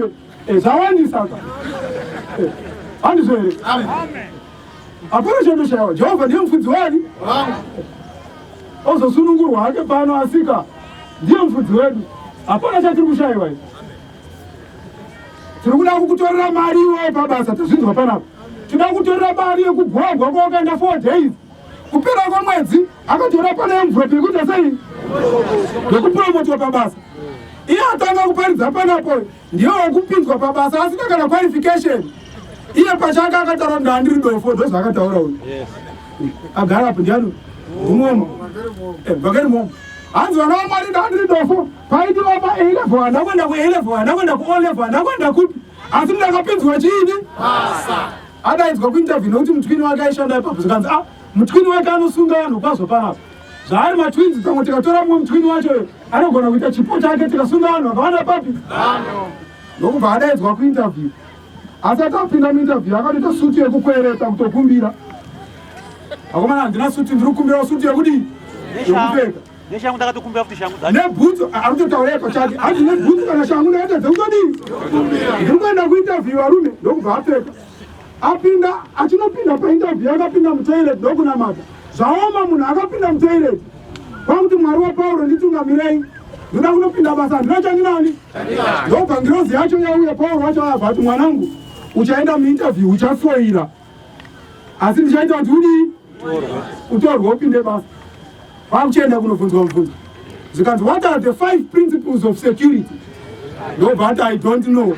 iwe zvawandisa handizvere hapana chandoshayiwa Jehovha ndiye mufudzi wani ozosunungurwa hake pano asika ndiye mufudzi wedu hapana chatiri kushayiwa izvi tiri kuda kukutorera mari iwe pabasa tazvinzwa panapa tinoda kutorera mari yekugwagwa kwawakaenda 4 days kupera kwamwedzi akatora pane envelope yekuita sei yekupromotwa pabasa iye atanga kuparidza panapo ndiye wekupinzwa pabasa asina kana qualification iye pachake akataura ndandiri dofo ndozvaakataura uyu agara apo ndiani umomo vhakeri momo hanzi vana vamwari ndandiri dofo paiti vapa A-level handakwenda ku-A-level handakwenda ku-O-level handakwenda kupi asi ndakapinzwa chiini adaidzwa kuinterview nokuti mutwini wake aishanda ipapo zikanzi mutwini wake anosunga vanhu kwazvo panapa zvaari matwinzi pamwe tikatora mumwe mutwini wacho anogona kuita chipo chake tikasunga vanhu vakawanda papi ndokubva adaidzwa kuinterview asati apinda muinterview akatoita suti yekukwereta kutokumbira akomana handina suti ndiri kukumbira suti yekudii yekupfeka neshangu ndakatokumbira futi shangu nebhutsu arikutotaura pachake hanzi nebhutsu kana shangu ndakatadza kutodii ndiri kuenda kuinterview varume ndokubva apfeka apinda achinopinda painterview akapinda mutoilet ndokunamata zvaoma munhu akapinda mutoilet kwakuti mwari wapauro nditungamirei ndoda kunopinda basa handina chaninani ndobva ngirozi yacho yauya pauro wacho abva ati mwanangu uchaenda muinterview uchafoira asi ndichaita kuti udii utorwe upinde basa vakuchienda kunobvunzwa mubvunzo zikanzi what are the 5 principles of security ndobva ati I don't know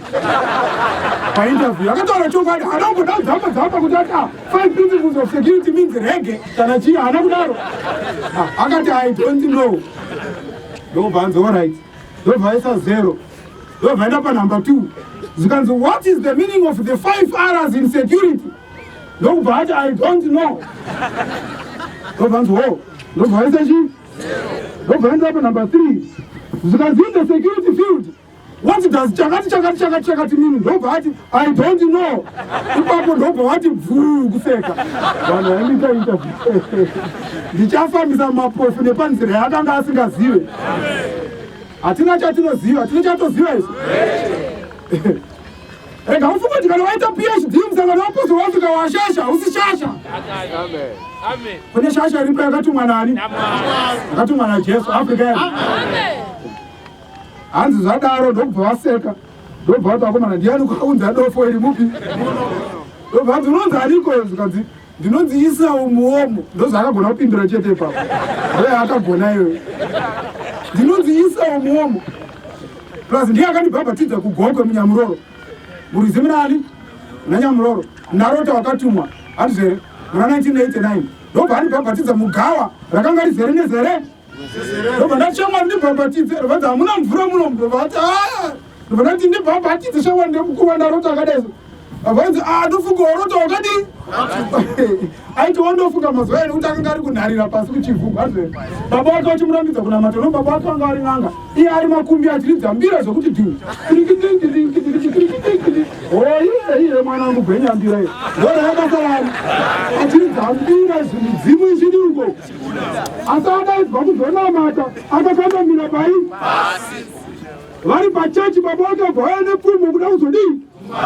painterview akataura chokwadi haana kudzapa kuti ati 5 principles of security means rege kana chii haana kudaro akati I don't know ndobva anzi alright ndobva aisa 0 ndobva aenda panumber 2 zikanzi what is the meaning of the 5 R's in security ndobva ati I don't know ndobva anzi ho ndobva aisa chii ndobva aenda panumber 3 zikanzi in the security field what does chakati mean ndobva ati I don't know ipapo ndobva wati bvuu kuseka vanhu vaimita interview ndichafambisa mapofu nepanzira yaakanga asingazive hatina chatinoziva hatina chatoziva izvo rega ufunga kuti kana waita PhD musangano wapozo wafika washasha usishasha kune shasha ripo yakatumwa nani yakatumwa naJesu Afrika yedu hanzi zvadaro ndobva vaseka ndobva vati vakomana ndiani kwaunza dofo iri mupi ndobva hanzi unonzi aniko zikanzi ndinonzi Isau muomo ndozvaakagona kupindura chete ipapo ndo akagona iyoyo ndinonzi Isau muomo plus ndiye akandibhabhatidza kugokwe munyamuroro murizi munani nanyamuroro narota wakatumwa handizvere muna 1989 ndobva andibhabhatidza mugawa rakanga rizere nezere ndobva ndachamwa ndibhabhatidze vanzi hamuna mvura muno ndobva ati ndobva ndati ndibhabhatidze shamwa ndemukuru wandarota akadaizo vanzi ndofunga warota wakadii aiti wandofunga mazuva ene kuti akanga ari kunharira pasi kuchivhugu hazve baba wake vachimurambidza kunamata no baba wake vanga vari n'anga iye ari makumbi achiridza mbira zvokuti dhu iye mwana wangu gwenyambira iye ndora yakasarari achiridza mbira zvimudzimu izvidingo asi adaidzwa kuzonamata akakambamira pai vari pachechi baba wake abva vaya nepfumo kuda kuzodii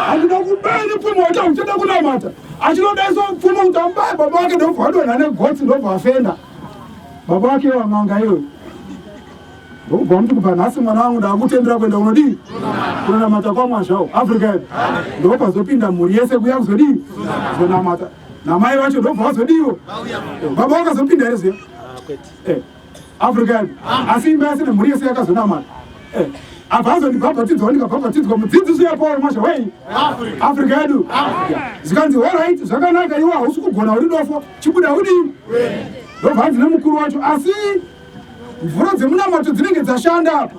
handida kubaya nepfumo wacha uchada kunamata achinodaiswa pfumo kuti ambaye baba wake ndobva wadonha negotsi ndobva afenda baba wake wamanga iyoyo ndokubva muti kubva nhasi mwana wangu ndaakutendera kuenda kunodii kunonamata kwamwazvawo Afrika yedu ndobva zopinda mhuri yese kuya kuzodii zonamata namai vacho ndobva vazodiwo baba wakazopinda here ziya Afrika yedu asi imba yase nemhuri yese yakazonamata abva azondibhabhatidzwa ndikabhabhatidzwa mudzidzisi yapauro masha wei Afrika yedu zikanzi alright zvakanaka iwe hausi kugona uri dofo chibuda udii ndobva hanzi nemukuru wacho asi mvura dzemunamato dzinenge dzashanda apa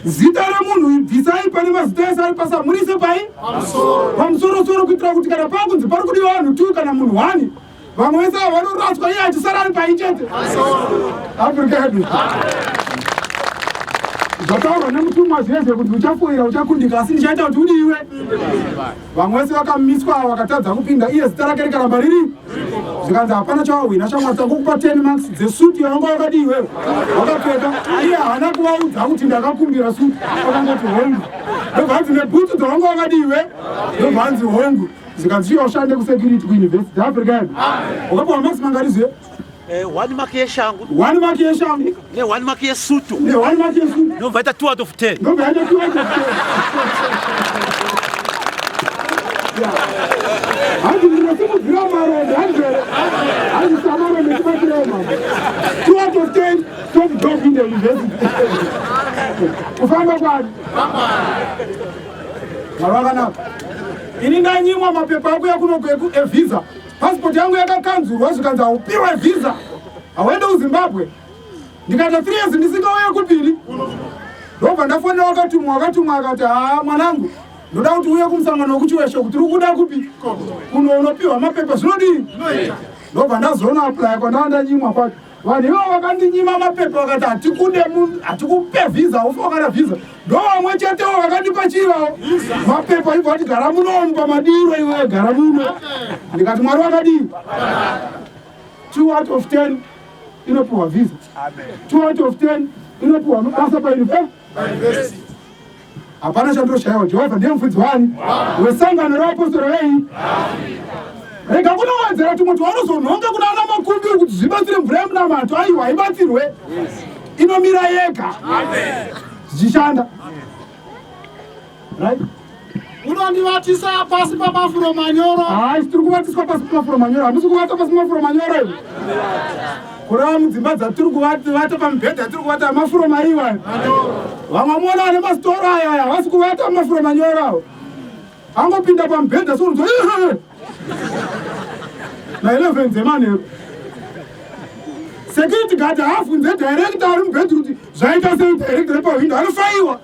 zita remunhu bvisai pane mazita ese ari pasi murise pai pamusorosoro kuitira kuti kana pakunzi pari kudiwa vanhu 2 kana munhu 1 vamwe vese vanoratswa iye achisara ari pai chete Afrika yedu zvataurwa nemutumwa zvese kuti uchafoira uchakundika asi ndichaita kuti udiwe vamwe vese vakamiswa vakatadza kupinda iye zita rake rikaramba riri Zikanza hapana chawawina chamwata kukupa 10 marks dzesuti yawanga wakadi iwewe wakapfeka iye haana kuvaudza kuti ndakakumbira suti akangoti hongu ndobvanzi nebhutsu dzawanga wakadi iwe ndobvanzi hongu zikanzi iye ushande kusecurity kuuniversity africa wakapiwa marks mangarizive 1 mark yeshangu 1 mark yeshangu ne 1 mark yesutu ne 1 mark yesutu ndobvaita 2 out of 10 ndobvaita 2 out of 10 Hadi nimesema drama road hadi samaro nimesema drama 2 out of 10 stop drop in the university ufamba kwani maraka na ini ndanyimwa mapepa yako ya kuno visa passport yangu yakakanzurwa zvikanza upiwe visa awende kuZimbabwe ndikata 3 years ndisingauye kupili ndobva ndafonera wakatumwa akati mwanangu ndoda kuti uye kumusangano wekuchiwesho kuti uri kuda kupi kuno unopiwa mapepa zvinodii ndobva ndazoona apply kwandandanyimwa kwacho vanhu ivo vakandinyima mapepa vakati hatikupe visa ufa wakada visa ndovamwe chetevo vakandipa chivavo mapepa ibva kuti gara muno pamadiro iwe gara muno ndikati mwari wakadii 2 out of 10 inopiwa visa 2 out of 10 inopiwa basa pauniversity hapana chandoshayiwa jehovha ndiye mufudzi wani wesangano revapostori vei rega kunowedzera tumwe twaunozonhonga kuna ana makumbiri kuti zvibatsire mvura yemunamato aiwa ibatsirwe inomira yega zvichishanda right unondivatisa pasi pamafuro manyoro hai tiri kuvatiswa pasi pamafuro manyoro hamusi kuvata pasi pamafuro manyoro ivo kurava mudzimba dzatiri kuvata pamubhedha tiri kuvata mafuro maiwa vamwe muona vane masitoro aya havasi kuvata mafuro manyoro avo angopinda pamubhedha sounzwa na11 dzemanheru security guard hafunze director ari mubhedha kuti zvaita sei director repawindo anofaiwa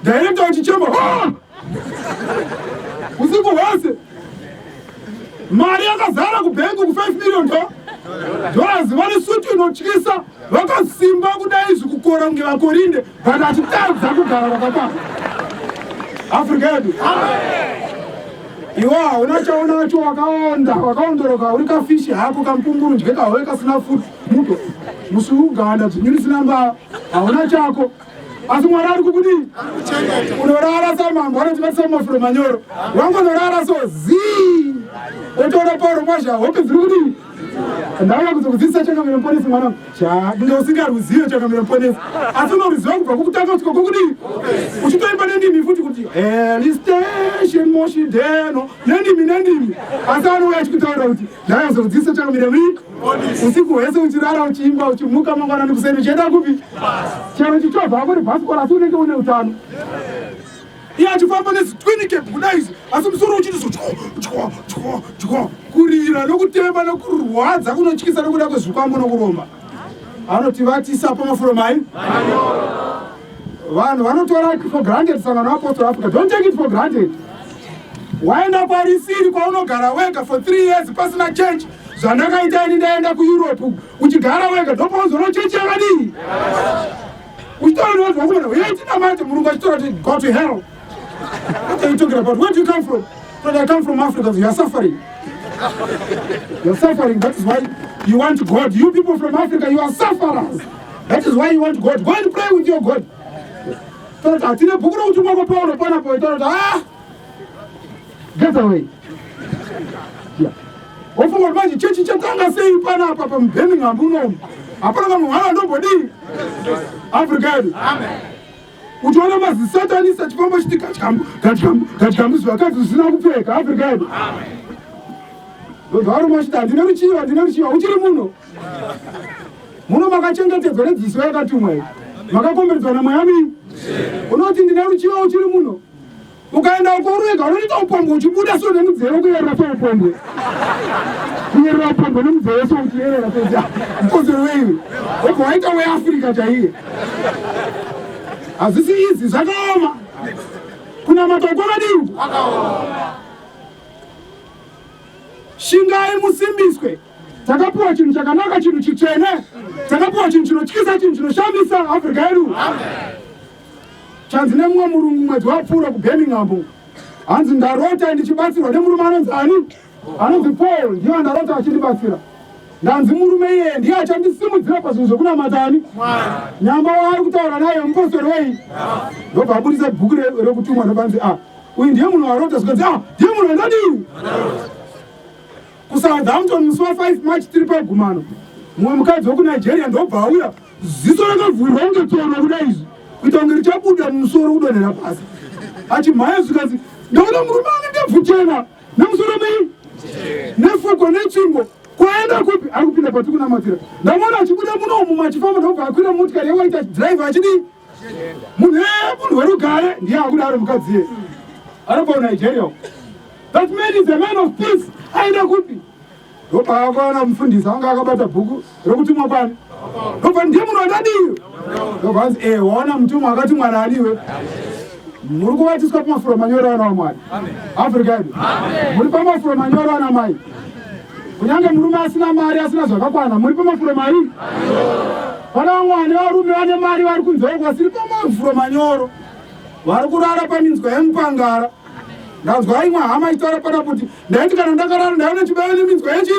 director achichemba usiku hwose mari yakazara kubhengi ku5 million dollars vane suti inotyisa vakasimba kudai zvikukora kunge vakorinde but achitadza kugara vakapaa afrika yedu iwe hauna chaunacho wakaondoroka uri kafishi hako kampumburunje kahwe kasina futi muto musi uganda dzinyurisina mbava hauna chako asi mwari ari kukudii unorara samambo anotivatisa mumafuro manyoro wangonorara so zii otoona pauro mwazha hope dziri kudii ndauya kuzokudzidzisa changamira muponesi mwanangu ndinge usingaruzive changamira muponesi asi unoruziva kubva kukutanga kusvika kokudii uchitoimba nendimi futi kuti heli station moshideno nendimi asi anouya achikutaura kuti ndauya kuzokudzidzisa changamira mii usiku hwese uchirara uchiimba uchimuka mangwanani kuseni uchienda kupi chero chichovha ako nebhasikora asi unenge une utano iye achifamba nezitwinikep kudaizi asi musoro uchiti kurira nokutemba nokurwadza kunotyisa nokuda kwezvikwambo nokuromba anotivatisa pamafuro mai vanhu vanotora for granted sangano apostle africa don't take it for granted waenda parisiri kwaunogara wega for 3 years pasina change zvandakaita ini ndaenda kueurope uchigara wega ndopauzoro chechi yakadii uchitaura vakomana yaitina manje murungu achitora kuti go to hell. What are you talking about? Where do you come from? I come from Africa. You are suffering. You are suffering. That is why you want God. You people from Africa, you are sufferers. That is why you want God. Go and pray with your God. Get away. Yeah. Ofunga manje chechi chatanga sei pana hapa pa Birmingham uno. Hapana kama mwana nobody. Africa. Amen. Uchiona mazisatanisa chipambo chiti kachikambu zvakati zvisina kupfeka Africa. Amen. Ndozvauri mashita ndine ruchiva uchiri muno makachengetedzwa nedziso yakatumwa iyi makakomberedzwa naMwayami unoti ndine ruchiva uchiri muno ukaenda ukoruega unoita upombwe uchibuda so nemudzero kuyerera soupombwe kuyerera upombwe nemudzero so uchiyerera mukozero weiwe obva waita weafrica chaiye hazvisi izi zvakaoma kunamata kwakadii shingai musimbiswe takapiwa chinhu chakanaka chinhu chitsvene takapiwa chinhu chinotyisa chinhu chinoshamisa Africa yedu chanzi nemumwe murungu mwedzi wapfuura kuBirmingham hanzi ndarota ndichibatsirwa nemurume anonzi ani anonzi Paul ndiye andarota achitibatsira. Ndanzi murume iye ndiye achandisimudzira pazvinhu zvokunamatani nyamba waari kutaura naye mupostori wei ndobva abudisa bhuku rekutumwa ndobanzi uyu ndiye munhu warota zikanzi ndiye munhu wandadii kuSouthampton musi wa5 March tiri pagumano mumwe mukadzi wekunigeria ndobva auya ziso rakavhurwa kunge tsono kudai izvi kuita kunge richabuda mumusoro kudonhera pasi achimhanya zvikanzi ndaona murume anenge bvuchena nemusoro mei nefuko netsvimbo kwaenda kupi ari kupinda patikunamatira ndamona achibuda munomu machifamba ndobva akwira motikari yewaita dhiraivha achidii munhu werugare ndiye akudaro mukadzi ye arabva unigeria. That man is a man of peace. Aenda kupi ndobva akaona mufundisi anga akabata bhuku rekutumwa kwani ndobva ndiye munhu wandadii ndobva anzi waona mutumwa akati mwana adiwe. Muri kuvatiswa pamafuro manyoro ana waMwari Afrika yedu muri pamafuro manyoro ana mai kunyange murume asina mari asina zvakakwana muri pamafuro mari pana vamwe varume vane mari vari kunze kwasiri pamafuro manyoro vari kurara paminzwa yemupangara. Ndanzwa imwe hama itaura pana kuti ndaiti kana ndakarara ndaiona chibayo neminzwa yechi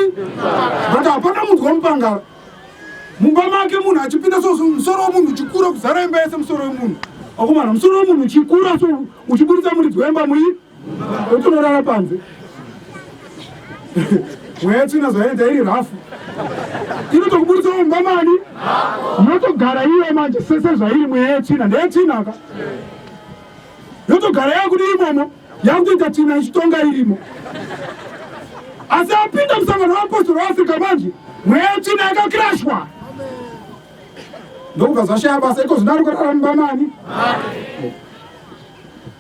bati hapana munzwa wemupangara mumba make munhu achipinda musoro wemunhu uchikura kuzara imba yese musoro wemunhu akomana musoro wemunhu uchikura so uchibudisa muridzi wemba mui otonorara panze mweyetsvina zvaita iri rafu inotokubudisa mumba mani yotogara iwe manje sese zvairi mweyetsvina ndeyetsvinaka yotogara yakuti imomo yakutoita tsvina ichitonga irimo asi apinda musangano waapostoro waafrica manje mweyetsvina yakakirashwa ndokubva zvashaya basa iko zvino ari kurara mumba mani.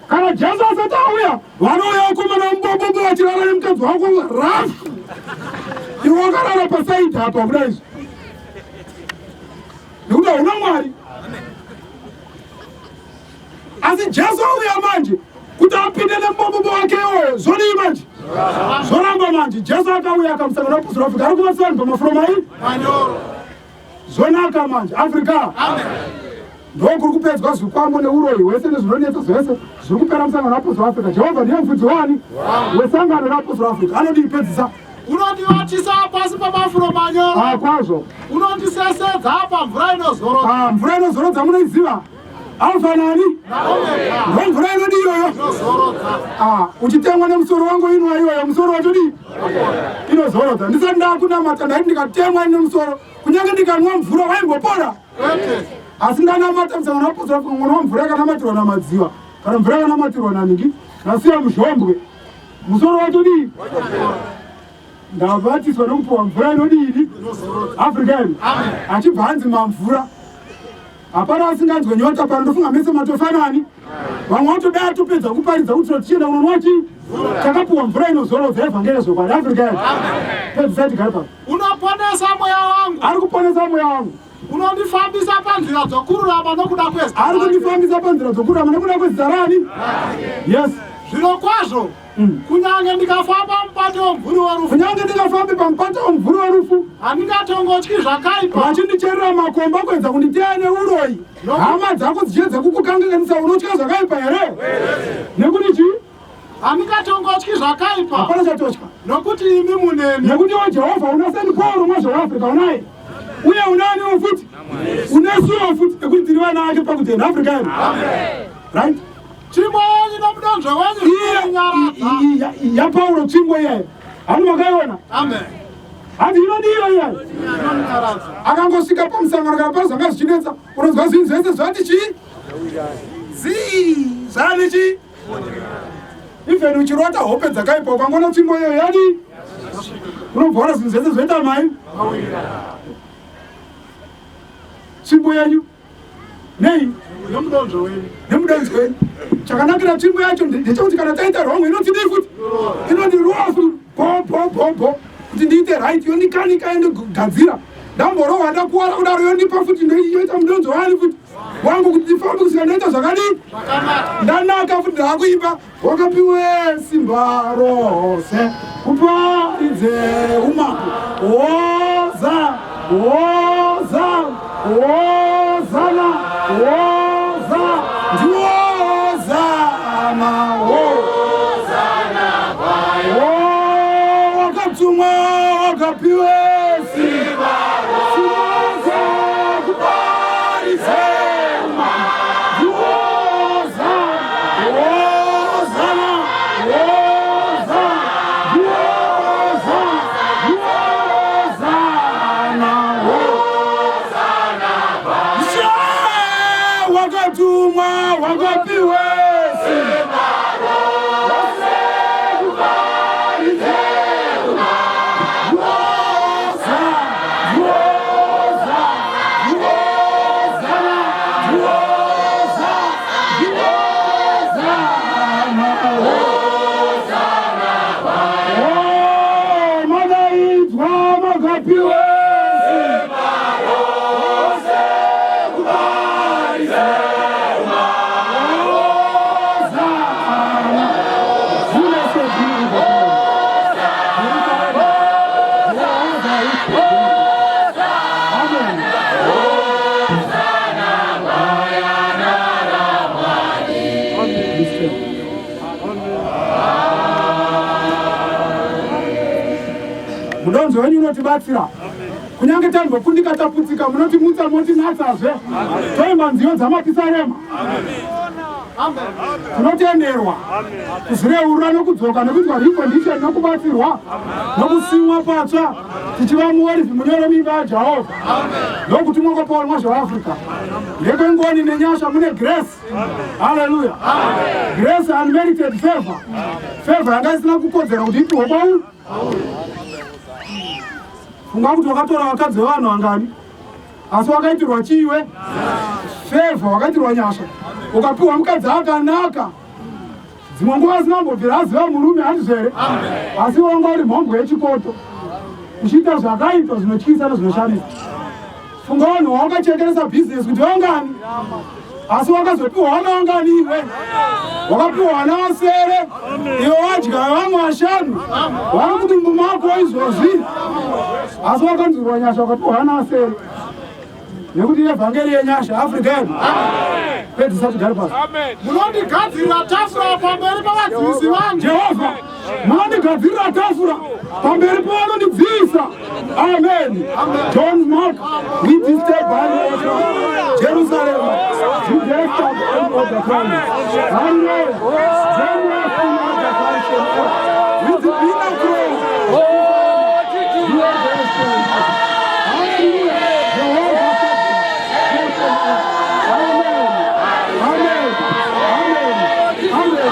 Kana Jesu asati auya vanouya vakomana mubobobo vachirara nemukadzi wako rafu iwe wakarara pasaidi apa kuda izvi nekuti hauna Mwari. Asi Jesu auya manje kuti apinde nemubobobo wake iwoyo zvonii manje zvoramba manje. Jesu akauya akamusangana waapostoro waAfrica ari kuvatsira vanhu pamafuro mai zvonaka manje Afrika ndokuri kupedzwa zvikwambo neuroyi hwese nezvinonetsa zvese zviri kupera musangano waApostoro waAfrica. Jehovha ndiye mufudzi wani wesangano raApostoro waAfrica anondipedzisa unondivatisa pasi pamafuro manyoro kwazvo unondisesedza pamvura inozorodza mvura inozorodza munoiziva alfa nani ndomvura inodi iyoyo uchitemwa nemusoro wangu inwa iyoyo musoro watodi inozorodza. Ndisati ndakunamata ndaiti ndikatemwa nemusoro kunyange ndikanwa mvura waimbopora asi ndanamata musangano waApostoro mwana wamvura yakanamatirwa namadziva kana mvura yakanamatirwa naningi nasiya muzhombwe musoro watodi ndavatiswa nokupiwa mvura inodii Afrika yedu achibva hanzi mamvura hapana asinganzwe nyota pano ndofunga mese matofanani vamwe vatoda atopedza kuparidza kuti tichienda unonwa chii takapiwa mvura inozorodza evhangeri zvokwadi Afrika yedu pedzisati gari pano unoponesa mweya wangu ari kuponesa mweya wangu unondifambisa panzira dzokururama nokuda kwezita ari kundifambisa panzira dzokururama nokuda kwezita rani yes zvino kwazvo kunyange ndikafamba mupata womvuri werufu kunyange ndikafambe pamupata womvuri werufu handingatongotyi zvakaipa vachindicherera makomba kuedza kunditeya neuroyi hama dzako dzichedze kukukanganisa unotya zvakaipa here nekuti chii handingatongotyi zvakaipa hapana chatotya nokuti imi muneni nekuti iwe Jehovha unaseni Pauro mwazvo waAfrica unaye uye unaniwo futi unesuwo futi nekuti tiri vana vake pakutenda Afrika yedu right. Tsvimbo yenyu nomudonzvo wenyu zvinonyaradza yaPauro tsvimbo iyayo hanu makaiona hanzi inodiwa iyayo akangosvika pamusangano kana pari zvanga zvichinetsa unonzwa zvinhu zvese zvati chii zii zvani chii even uchirota hope dzakaipa ukangona tsvimbo iyoyo yani unobva ona zvinhu zvese zvoita mai tsvimbo yenyu nei nomudonzvo wenyu nemudonzvo wenyu. Chakanakira tsvimbo yacho ndechekuti kana taita wrong inotidii futi inondirowa futi po kuti ndiite right yondikanika yondogadzira ndamborohwa ndakuwara kudaro yondipa futi ndoita mudonzvo wani futi wangu kuti ndifambe kusika ndaita zvakadii ndanaka futi ndakuimba wakapiwe simba rose kuparidze umambo oza ozana ndiwozana mudonzo wenyu unotibatsira kunyange tambokundika taputsika munotimutsa motinatsazve toimba nziyo dzamapisarema tinotenderwa kuzireurura nokudzoka nekuitwa recondition nokubatsirwa nokusimwa patsva tichiva muorifi munyoro mimba yajehovha nokuti mokopaonwa zveafrica ndekwengoni nenyasha mune grace. Haleluya. Grace unmerited favor, favor yanga isina kukodzera kuti ipiwe kwauri. Funga kuti wakatora vakadzi vevanhu vangani asi wakaitirwa chiwe favor, wakaitirwa nyasha ukapiwa mukadzi akanaka. Dzimwe nguva zinambobvira aziva murume handizvere asi wanga uri mhombo yechikoto uchiita zvakaitwa zvinotyisa nezvinoshamisa. Funga vanhu wawakachekeresa bhizinesi kuti vangani asi wakazopiwa vana vangani iwe wakapiwa vana vasere iwe wadya vamwe vashanu vari kudumbu mako izvozvi asi wakanzwirwa nyasha wakapiwa vana vasere nekuti evhangeri yenyasha afrika yedu pedzisa tigari pasi. Munondigadzirira tafura pamberi pavadzivisi vangu Jehovha, munondigadzirira tafura pamberi pavanondidzivisa. Amen. John Mark with his step by Jerusalem, Judea and of the promise. Hallelujah. Jerusalem of the promise. With the pinnacle. You are the strength. Hallelujah. Jehovah. Amen. Amen. Amen.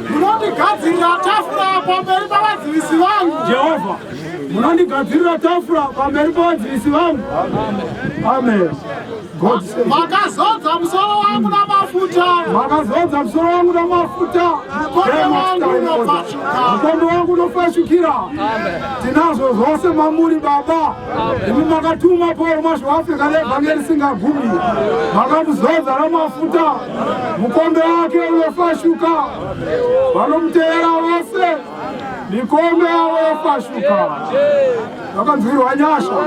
Munondigadzirira tafura pamberi pavadzivisi vangu. Jehovha, munondigadzirira tafura pamberi pavadzivisi vangu. Amen. Makazodza musoro wangu namafuta. Makazodza musoro wangu namafuta. Mukombe wangu unofashukira. Tinazo zvose mamuri Baba. Imi makatuma Paul mazvoafrika nevhangeri risingagumi. Makamuzodza namafuta. Mukombe wake unofashuka. Vanomutevera vose. Mikombe yavo yofashuka. Vakanzwirwa nyasha.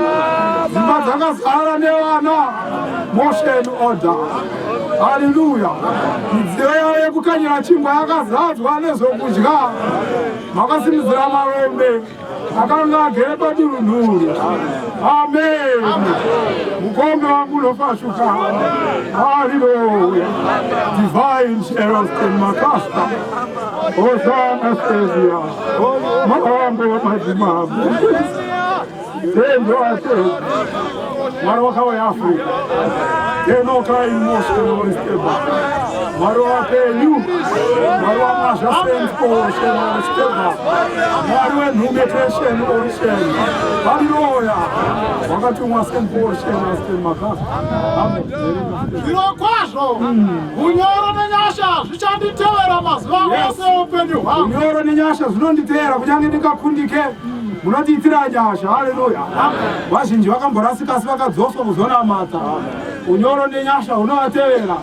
Dzimba dzakazara nevana. Motion order. Hallelujah. Midziyo yavo yekukanyira chingwa yakazadzwa nezvokudya. Makasimudzira marombe akanga agere padurunhuru. Amen. Mukombe wangu unofashuka. Hallelujah. Divine sheriff in Makasta. Hosanna Savior. Marambe wamadzimambo. Tendo ate. Mwari wakawa yaAfrika. Enoka emotional stable. Mwari wapenyu. Mwari wamazvasense stable. Mwari wenhumetration ocean. Hallelujah. Wakatumwa semportion astem Makasta. Amen. Zviro kwazvo. Unyoro nenyasha zvichanditevera mazuva ose upenyu hwangu. Unyoro nenyasha zvinonditevera kunyange ndikakundike. Munotiitira nyasha. Hallelujah. Vazhinji vakamborasika asi vakadzoswa kuzonamata. Unyoro nenyasha unovatevera.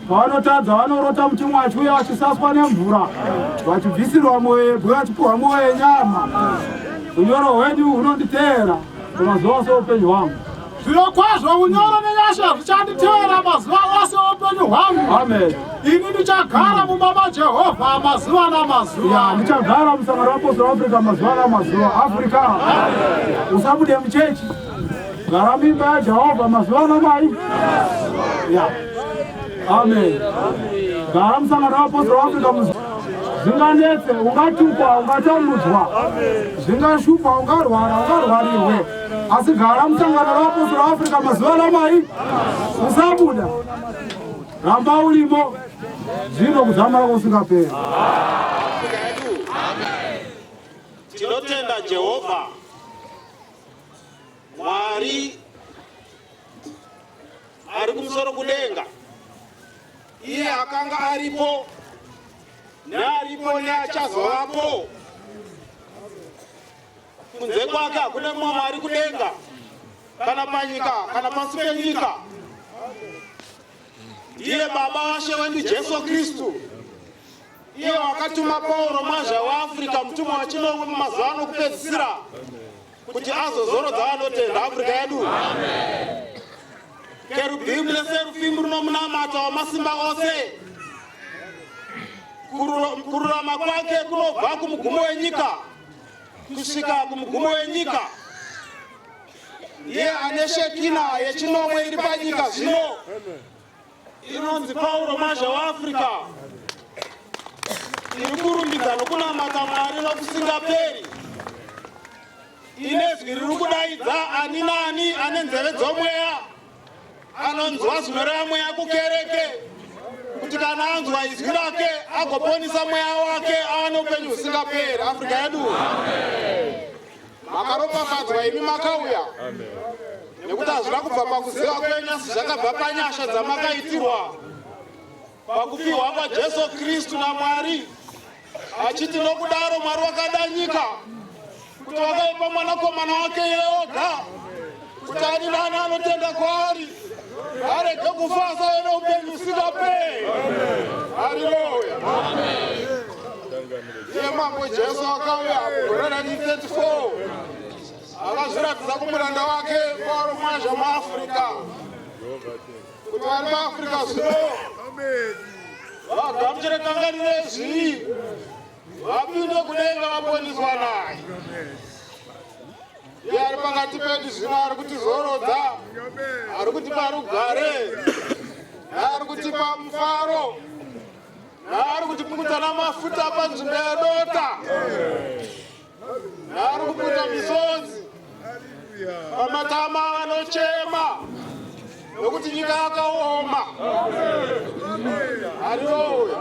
Pavanotadza vanorota muti mwacho uye vachisaswa nemvura. Vachibvisirwa mwoyo ebwe vachipuhwa mwoyo enyama. Unyoro hwedu hunonditevera kwamazuva ose upenyu hwangu. zviro kwazvo unyoro nenyasha zvichanditevera mazuva ose oupenyu hwangu. Amen. Ini ndichagara mumba maJehovha mazuva namazuva. Ndichagara musangano wapostori weAfrica mazuva namazuva. Afrika usabude muchechi, gara mimba yaJehovha mazuva namai. Amen. Gara musangano wapostori weAfrica zvinganetse, ungatukwa, ungatambudzwa, zvingashupa, ungarwara, ungarwarirwe, asi gara musangano weApostori weAfrica mazuva namai. Usabuda, ramba urimo, zvino kuzamara kusingaperi. Tinotenda Jehovha Mwari ari kumusoro kudenga, iye akanga aripo nearipo neachazovapo. Kunze kwake hakuna mumwe Mwari kudenga kana panyika kana pasi penyika. Ndiye baba washe wedu Jesu Kristu, iye wakatuma Pauro mwazha weAfrica, mutumwa wachinomwe mumazuva anokupedzisira, kuti azozorodza vanotenda Afrika yedu. Kerubhimu neserufimbu rinomunamata wamasimba ose. Kururama kwake kunobva kumugumo wenyika kusvika kumugumo wenyika. Ndiye ane shekina yechinomwe iri panyika zvino, inonzi Pauro mwazha weAfrica, iri kurumbidza nokunamata Mwari nokusingaperi. Inezwi riri kudaidza ani naani ane nzeve dzomweya, anonzwa zvinoreva mweya kukereke, kuti kana anzwa izwi rake agoponesa mweya wake awane upenyu husingaperi. Afrika yedu makaropafadzwa, imi makauya, nekuti hazvina kubva pakuziva kwenyu asi zvakabva panyasha dzamakaitirwa pakupiwa kwaJesu Kristu naMwari, achiti nokudaro Mwari wakada nyika kuti wakaipa mwanakomana wake oga, kuti ani naani anotenda kwaari arege kufa asi ave noupenyu husingaperi. Haleluya. Iye mambo Jesu akauya mugore 1934 akazviratidza kumuranda wake Pauro mwazha muAfrica, kuti vari muAfrica zvino vagamuchire kanganiro yezvii, vapinde kudenga vaponiswa naye. Iye ari pakati pedu zvino, ari kutizorodza, ari kutipa rugare, ari kutipa mufaro, ari kutipungudza namafuta panzvimbo yedota, ari kupinda misodzi pamatama vanochema nokuti nyika yakaoma. Haleluya.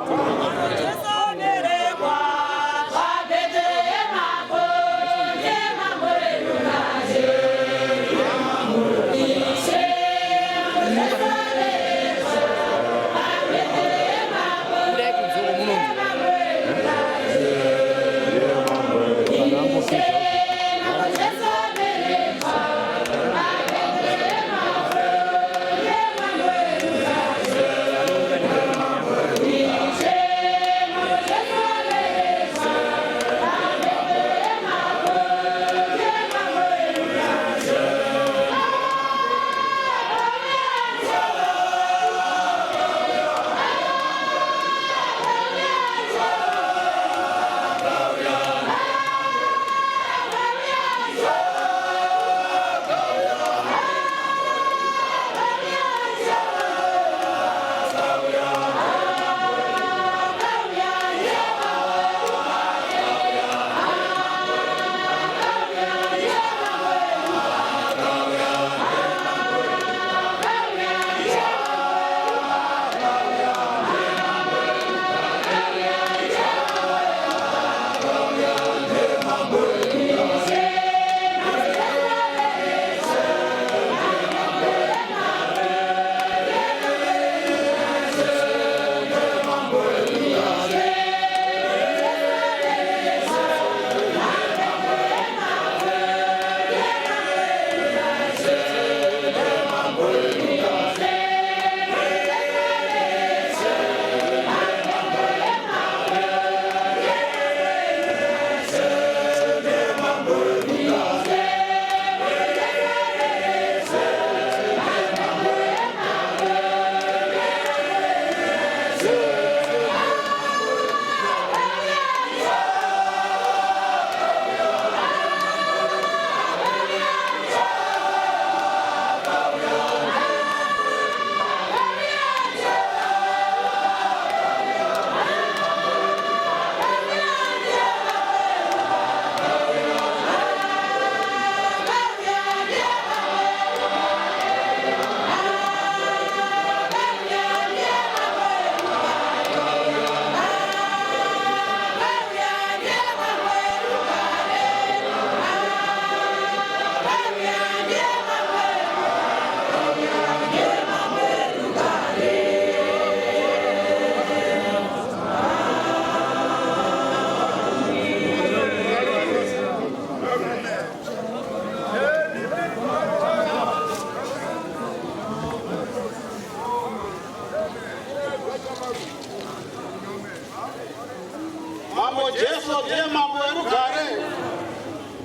Jesu ndiye mambo erugare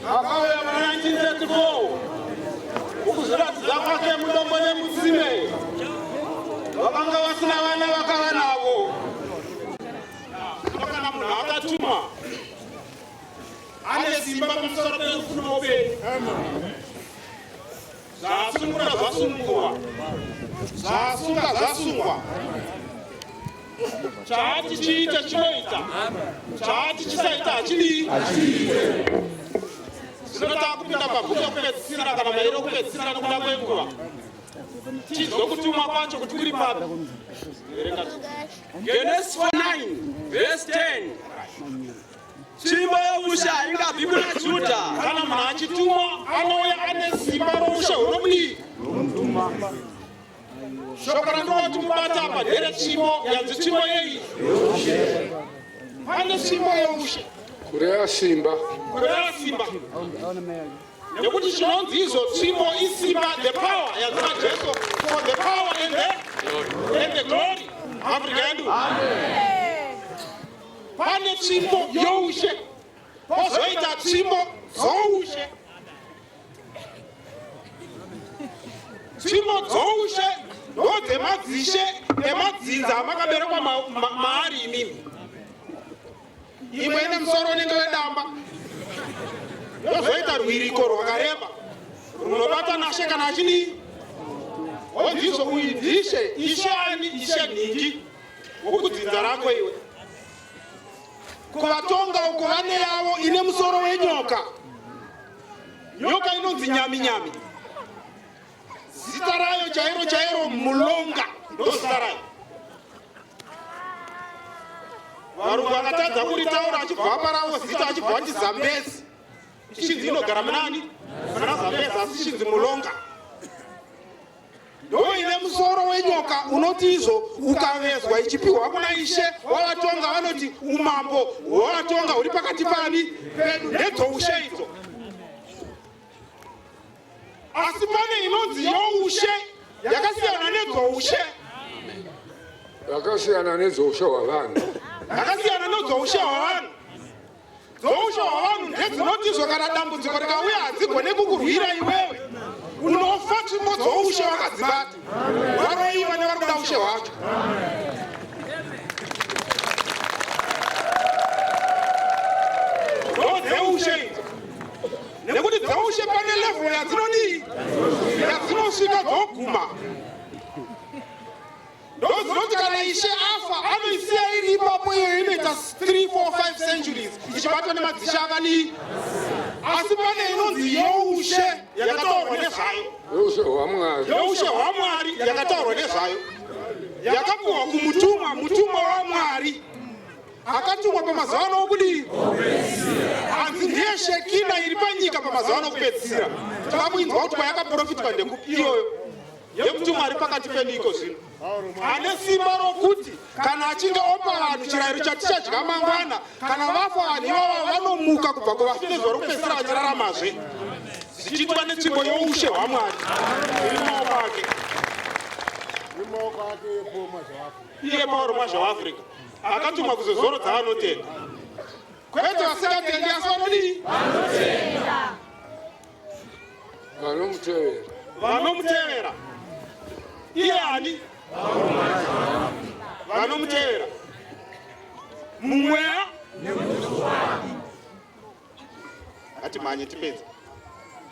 akauya muna 1934 ukuzviratidza kwake mudombo nemutsime vakanga vasina vana vakava navo. Kana munhu akatumwa ane simba pamusoro perufuno upenyu, zvasungura zvasungurwa, zvasunga zvasungwa, chaati chiita chinoita, chaati chisaita hachidi. Zvinotava kupinda pabhuku yokupedzisira kana mairi okupedzisira nokuda kwenguva. Tizwe kutumwa kwacho kuti kuri papi. Genesis 9 verse 10. Tsvimbo youshe haingabvi kuna Judha. Kana munhu achitumwa anouya ane simba roushe hunobudii. Shoko randinoti mubata apa nderetsvimbo yanzi tsvimbo yei? Pane tsvimbo youshe. Kureva simba. Kureva simba. Nekuti chinonzi izvo tsvimbo isimba, the power yanzi naJesu, for the power and the glory. Afrika yedu. Pane tsvimbo youshe, pozoita tsvimbo dzoushe. Tsvimbo dzoushe ndodzemadzishe emadzinza amakaberekwa maari imimi. Imwe ine musoro unenge wedamba, yozoita rwiriko rwakareba runobata nashe kana achidii. Wonzizvo uyu ndishe, ishe ani? Ishe nhingi wokudzinza rako iwe. Kuvatonga uko vane yavo ine musoro wenyoka. Nyoka inonzi nyami-nyami. Zita rayo chairo mulonga ndo zita rayo. Varungu vakatadza kuritaura achibva paravo zita achibva kuti Zambezi. Ishinzi inogara munani? Muna Zambezi asi shinzi mulonga. Ndo ine musoro wenyoka unoti izvo ukavezwa ichipiwa kuna ishe wavatonga vanoti umambo hwavatonga huri pakati pani pedu nedzoushe idzo. Asi pane inonzi youshe yakasiyana nedzoushe. Yakasiyana nedzoushe hwavanhu. Yakasiyana nedzoushe hwavanhu. Dzoushe hwavanhu ndedzinoti izvo kana dambudziko rikauya hadzigone kukurwira iwewe. Unofa tsvimbo dzoushe wakadzibata. Varoiwa nevari kuda ushe hwacho. Ndo dzeushe idzo. Nekuti dzeushe pane level yadzinodii? Yadzinosvika dzoguma. Ndo dzinoti kana ishe afa anoisiya iri ipapo iyo inoita 3, 4, 5 centuries ichibatwa nemadzishe akadii. Asi pane inonzi youshe yakataurwa nezvayo. Youshe hwaMwari. Youshe hwaMwari yakataurwa nezvayo. Yakapuwa kumutumwa, mutumwa waMwari. Akatumwa pamazuva anokudii? Hanzi ndiye Shekina iri panyika pamazuva anokupedzisira. Takakuinzwa kuti payakaprofitwa ndekuiyoyo. Yemutumwa ari pakati peniko zvino. Ane simba rokuti kana achinge opa vanhu chirayiro chatichadya mangwana, kana vafa vanhu ivava vanomuka kubva kuvafi nezuva rokupedzisira vachiraramazve. Zvichiitwa netsvimbo youshe hwaMwari iri mumaoko ake. Iye Pauro Mwazha waAfrica akatumwa kuzozorodza vanotenda. Kwete vasingatendi asi vanodii? Vanomutevera. Vanomutevera. Iye ani? Vanomutevera. Mumweya ati manye tipedza.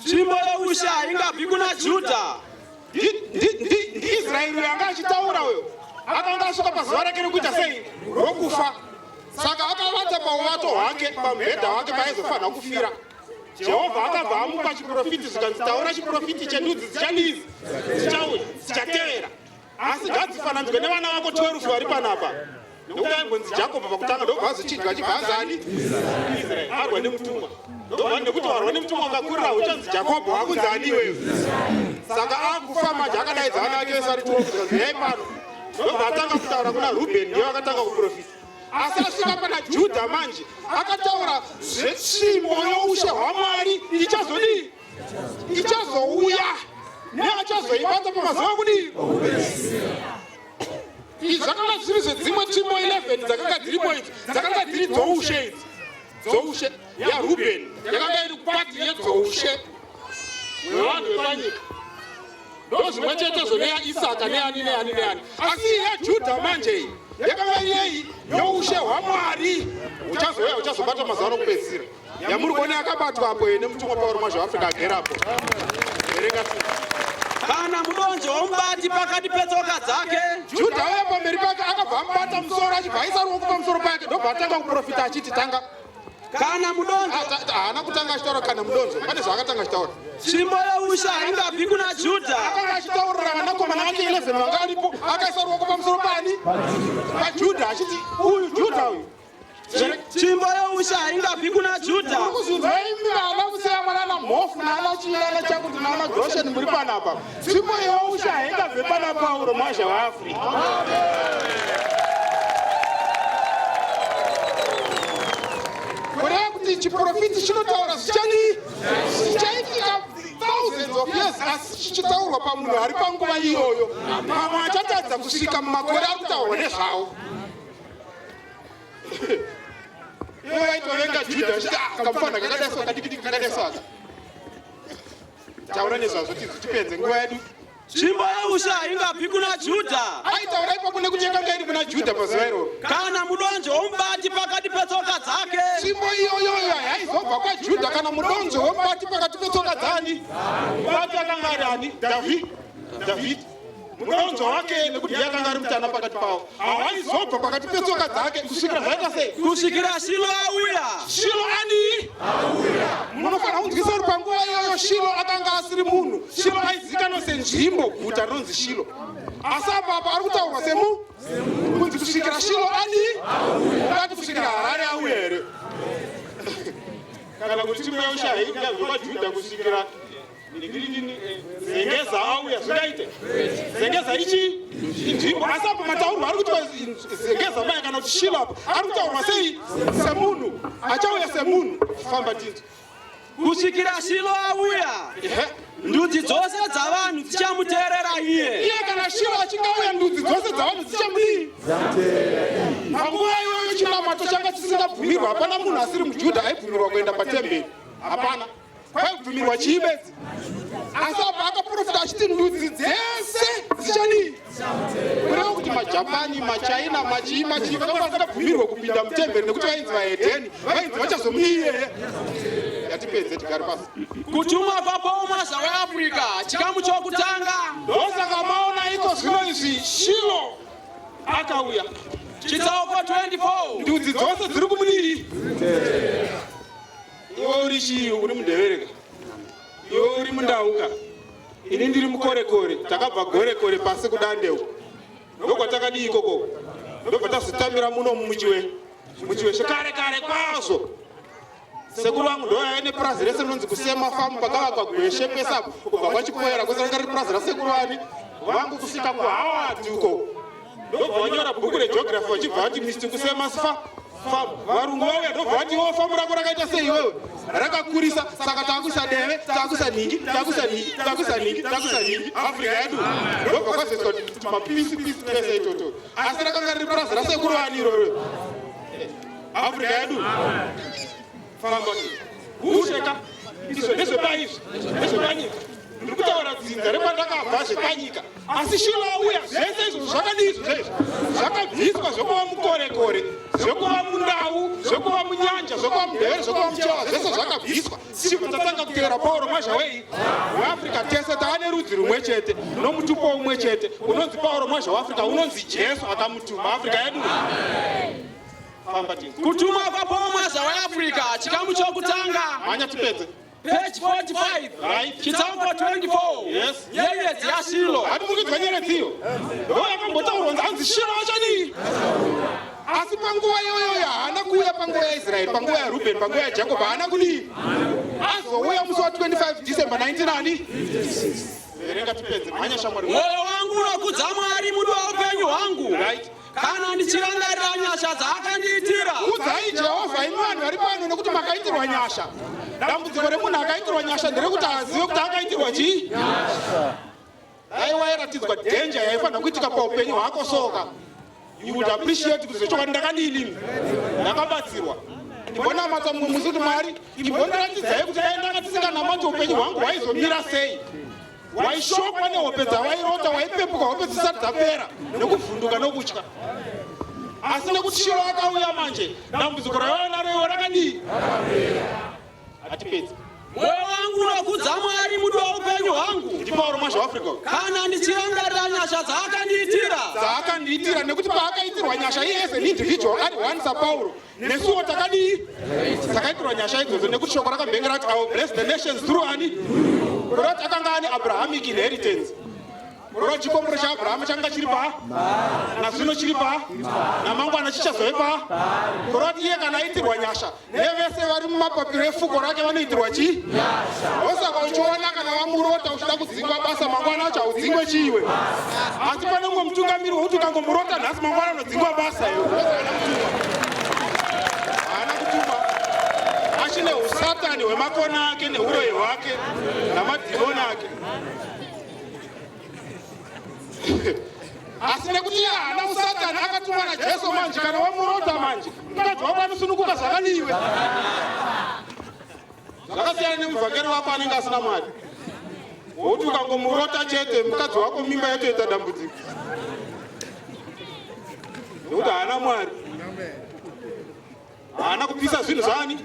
Tsvimbo youshe haingabvi kuna Judha. Israeri yanga achitaura uyo akanga asvika pazuva rake rekuita sei rokufa. Saka akavata pauvato hwake pamubhedha wake paaizofanira kufira. Jehovha akabva amupa chiprofiti zvikanzi taura chiprofiti chendudzi dzichadii? Dzichauya, dzichatevera. Asi ngadzifananzwe nevana vako 12 vari panapa. Nekuti aimbonzi Jakobho pakutanga ndobva azochidya chibva azani Israeri arwa nemutumwa. Ndobva nekuti warwa nemutumwa ungakurira uchanzi Jakobho wakunzi ani iwewe. Saka akufa manje akadaidza vana vake vese ari 12 zvikanzi hei pano. Ndobva atanga kutaura kuna Rubheni ndiye vakatanga kuprofita. Asi asvika pana Judha manje akataura zvetsvimbo youshe hwaMwari ichazodii? Ichazouya neachazoibata pamazuva okudii? Izvi zvakanga zviri zvedzimwe tsvimbo 11 dzakanga dziripo idzi dzakanga dziri dzoushe idzi. dzoushe yaRubheni yakanga iri kupati yedzoushe wevanhu vepanyika. Ndozvimwe chetezo neyaIsaka neani. Asi yaJudha manje iyi yakanga iyeyi youshe hwaMwari. Uchazobata mazano kupedzisira. Yamuri kuona yakabatwa apo nemutumwa Pauro Mwazha-Afrika agerapo. Verenga kana mudonzvo womubati pakati petsoka dzake. Judha waya pamberi pake akabva amubata musoro achibva aisa ruoko pamusoro pake ndobva atanga kuprofita achiti tanga. Kana mudonzvo haana kutanga achitaura kana mudonzvo pane zvaakatanga achitaura. Tsvimbo yeushe haingabvi kuna Judha. Akanga achitaurira vanakomana vake 11 vanga varipo akaisa ruoko pamusoro pani paJudha achiti uyu Judha uyu. Tsvimbo yeushe haingabvi kuna Judha. Kuzvimbaana kuseya mwana mhofu naana chiyana chakuti naana Goshen muri panapa. Tsvimbo yeushe haingabve pana Pauro Mwazha-Afrika. Kureva kuti chiprofiti chinotaura zvichani zvichaitika thousands of years asi chichitaurwa pamunhu ari panguva iyoyo. Mamwe achatadza kusvika mumakore ari kutaurwa nezvawo. Iwe waitovenga Judha achiti kamufana kakadaiso kadikidiki kakadaiso aka. Taura nezvazvo tipedze nguva yedu. Tsvimbo yeushe haingabvi kuna Judha. Aitaura ipapo nekuti yakanga iri kuna Judha pazuva iroro. Kana mudonzvo womubati pakati petsoka dzake. Tsvimbo iyoyoyo haizobva kwaJudha kana mudonzvo womubati pakati petsoka dzani. Mubati akanga ari ani? Dhavhidhi. Mudonzvo wake nekuti yakanga ari mutana pakati pavo. Haizobva pakati petsoka dzake kusvikira zvaita sei? Kusvikira Shilo auya. Shilo ani? Munofanira kunzwisa kuti panguva iyoyo Shilo akanga asiri munhu. Shilo aizikanwa senzvimbo guta rinonzi Shilo. Asi apa ari kutaurwa kunzi kusvikira Shilo ani? Ungati kusvikira Harare auya here? Kana kuti tsvimbo yeushe haingabve kwaJudha kusvikira Zengeza auya zvingaite. Zengeza ichi inzvimbo asi apa mataurwa ari kuti Zengeza maya kana kuti Shilo apa ari kutaurwa sei? Semunhu achauya semunhu. Famba tinzo. Kusvikira Shilo auya. Ndudzi dzose dzavanhu dzichamuteerera iye. Iye kana Shilo achingauya ndudzi dzose dzavanhu dzichamudii? Panguva iyoyo chinamato changa chisingabvumirwa. Hapana munhu asiri muJudha aibvumirwa kuenda patemberi. Hapana. Kwaibvumirwa chiibedzi. Asi apa akaprofita achiti ndudzi dzese dzichanii? Kureva kuti maJapani, maChina, machii vakanga vasingabvumirwa kupinda mutemberi nekuti vainzi vahedheni. Vainzi vachazomudii iyeye. Yatipedze tigare pasi. Kutumwa kwaPauro Mwazha-Afrika chikamu chokutanga. Ndosaka maona iko zvino izvi Shilo akauya. Chitsauko 24. Ndudzi dzose dziri kumudii? Iwe uri chii? Uri muDhevereka? Iwe uri muNdauka? Ini ndiri muKorekore. Takabva Gorekore pasi kuDandeu. Ndokwatakadii ikoko. Ndobva tazotambira muno muchiweshe kare kwazvo. Sekuru vangu ndoyaiva nepurazi rese rinonzi Kusema Farm pakavakwa gweshe pese apo kubva kwaChipoera kwese ranga riri purazi rasekuru vani vangu kusvika kuHoward uko. Ndobva vanyora bhuku regeography vachibva vati Mr. Kusema Farm. Varungu vauya ndobva vati iwo famu rako rakaita sei iwewe? Rakakurisa saka takuisa deve, takuisa ningi. Afrika yedu ndobva kwazoiswa mapisi pese itoto. Asi rakanga riri purazi rasekuru vani iroro. Afrika yedu famba usheka izvo nezvepaizvi nezvepanyika. Ndiri kutaura dzinza repandakabva zvepanyika. Asi Shilo auya zvese izvo zvakadii zvezvi? Zvakabviswa zvokuva muKorekore, zvokuva muNdau, zvokuva muNyanja, zvokuva muDhevere, zvokuva muChewa, zvese zvakabviswa. Sibva tatanga kuteera Pauro Mwazha-Afrika tese taane rudzi rumwe chete nomutupo umwe chete unonzi Pauro Mwazha-Afrika, unonzi Jesu akamutuma Afrika yedu. Kutumwa kwaPauro Mwazha-Afrika chikamu chokutanga. Manya tipedze. Page 45. Chitsauko 24. Yes. Nyeredzi yaShilo. Hati mukidzwa nyeredzi iyo. Ndo yakambotaurwa nzi Shilo achadii? Asi panguva iyoyo haana kuuya panguva yaIsraeri, panguva yaRubheni, panguva yaJakobho haana kudii? Azouya musi wa25 December 1996. Verenga tipedze. Manya shamwari. Mwoyo wangu unokudza Mwari mudo woupenyu hwangu. Kana ndichirangarira nyasha dzaakandiitira. Udzai Jehovha imi vanhu vari pano nekuti makaitirwa nyasha. Dambudziko remunhu akaitirwa nyasha nderekuti azive kuti akaitirwa chii? Aiwa yaratidzwa dhenja yaifanira kuitika paupenyu hwako soka. You would appreciate kuti zvechokwadi ndakadini? Ndakabatsirwa. ndibona matsa mumwe musi kuti Mwari imbondiratidzai kuti dai ndanga tisinganamati upenyu hwangu hwaizomira sei. Waishokwa nehope dzawairota, waipepuka hope dzisati dzapera nekuvhunduka nokutya. Asi nekuti Shilo akauya manje, dambudziko raona roiwo rakadii? Hatipedzi. Moyo wangu unokudza Mwari muti waupenyu hwangu. Ndi Pauro mwaZvaAfrica. Kana ndichirangarira nyasha dzaakandiitira nekuti paakaitirwa nyasha iye as an individual ari one saPauro. Nesuwo takadii? Takaitirwa nyasha idzodzo nekuti shoko rakambengera kuti I will bless the nations through ani? Kuroti akanga ane Abrahamic inheritance. Kuroti chikombero chaAbhurahama changa chiri pa? Nazvino chiri pa? Namangwana chichazove pa? Kuroti iye kana aitirwa nyasha, nevese vari mumapapiro efuko rake vanoitirwa chii? Osaka uchiona kana wamurota uchida kudzingwa basa mangwana acho haudzingwe chiiwe. Asi pane mumwe mutungamiri wekuti ukangomurota nhasi mangwana unodzingwa basa iwe. Haana kutuma. Achine usatani hwemakona ake neuroyi hwake namadhimoni ake. Asi nekuti iye haana usatani akatumwa naJesu manje kana wamurota manje mukadzi wako anosununguka zvakadiwe. Zvakasiyana nemuvhangeri wako anenge asina Mwari. Wokuti ukangomurota chete mukadzi wako mimba yatoita dambudziko. Nekuti haana Mwari. Haana kupisa zvinhu zvani?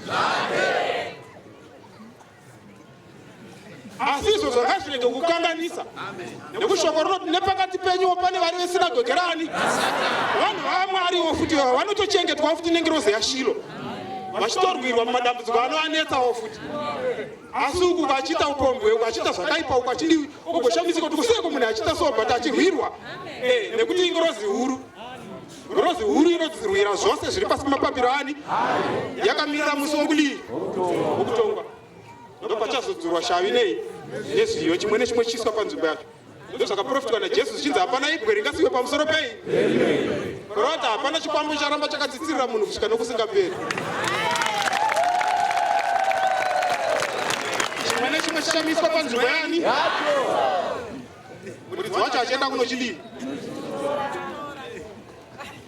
Asi izvo zvakazvirege kukanganisa. Nekuti shoko rinoti nepakati penyu pane vari vesinagoge rani? Vanhu vaMwariwo futi vanotochengetwa futi nengirozi yaShilo. Vachitorwirwa mumadambudziko anoanetsawo futi. Asi uku ukachiita upombwe, ukachiita zvakaipa, ukachidi ugoshamisika kuti kuseko munhu achiita so but achirwirwa. Nekuti ingirozi huru. Ngirozi huru inodzirwira zvose zviri pasi pemapapiro ani? Yakamirira musi wokudii? Wokutongwa. Ndopachazodzurwa shavi nei? Nezviyo chimwe nechimwe chiiswa panzvimbo yacho. Ndozvakaprofitwa naJesu zvichinzi hapana ibwe ringasiwe pamusoro pei? Kuroti hapana chikwambo charamba chakatsitsirira munhu kusvika nokusingaperi. Chimwe nechimwe chichamiswa panzvimbo yani? Muridzi wacho achienda kunochidii?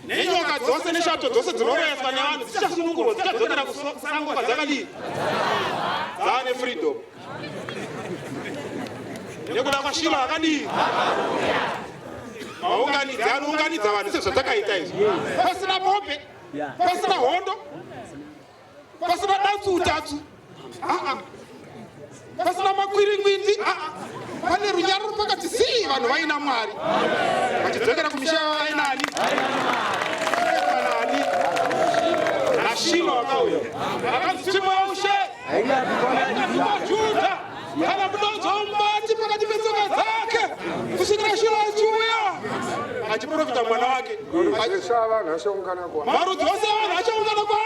Nenyoka dzose neshato dzose dzinoreswa nevanhu dzichasunungurwa dzichadzokera kusango kwadzakadii? Dzaane freedom. Nekuda kwaShilo akadii? Maunganidzi anounganidza vanhu sezvatakaita izvi. Pasina bope, pasina hondo, pasina datsu utatsu. Pasina makwiringwindi. Pane runyararo pakati zii vanhu vaina Mwari. Vachidzokera kumisha yavo vainani? naShilo akauya. Akanzi chimwe ushe. Juda. Kana mudonzo wombati pakati petsoka dzake. Kusvikira Shilo achiuya. Achiprofita mwana wake. Marudzi avanhu achaungana kwa. Marudzi ose avanhu achaungana kwa.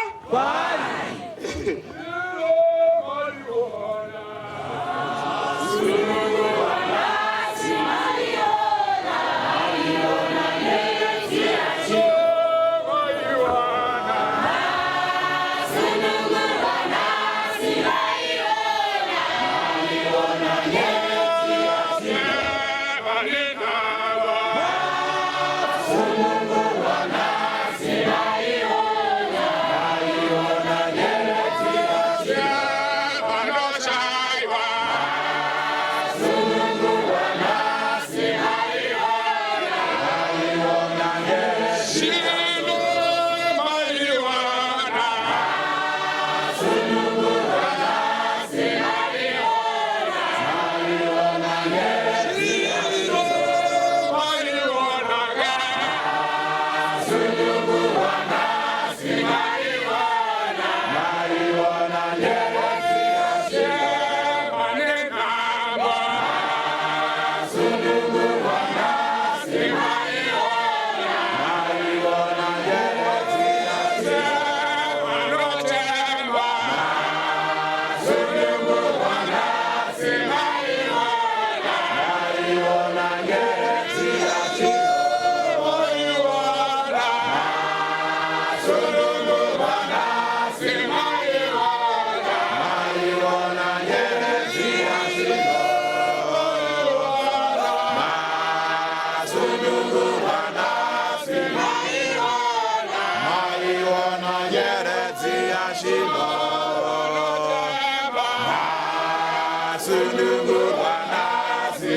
masunungurwa nasi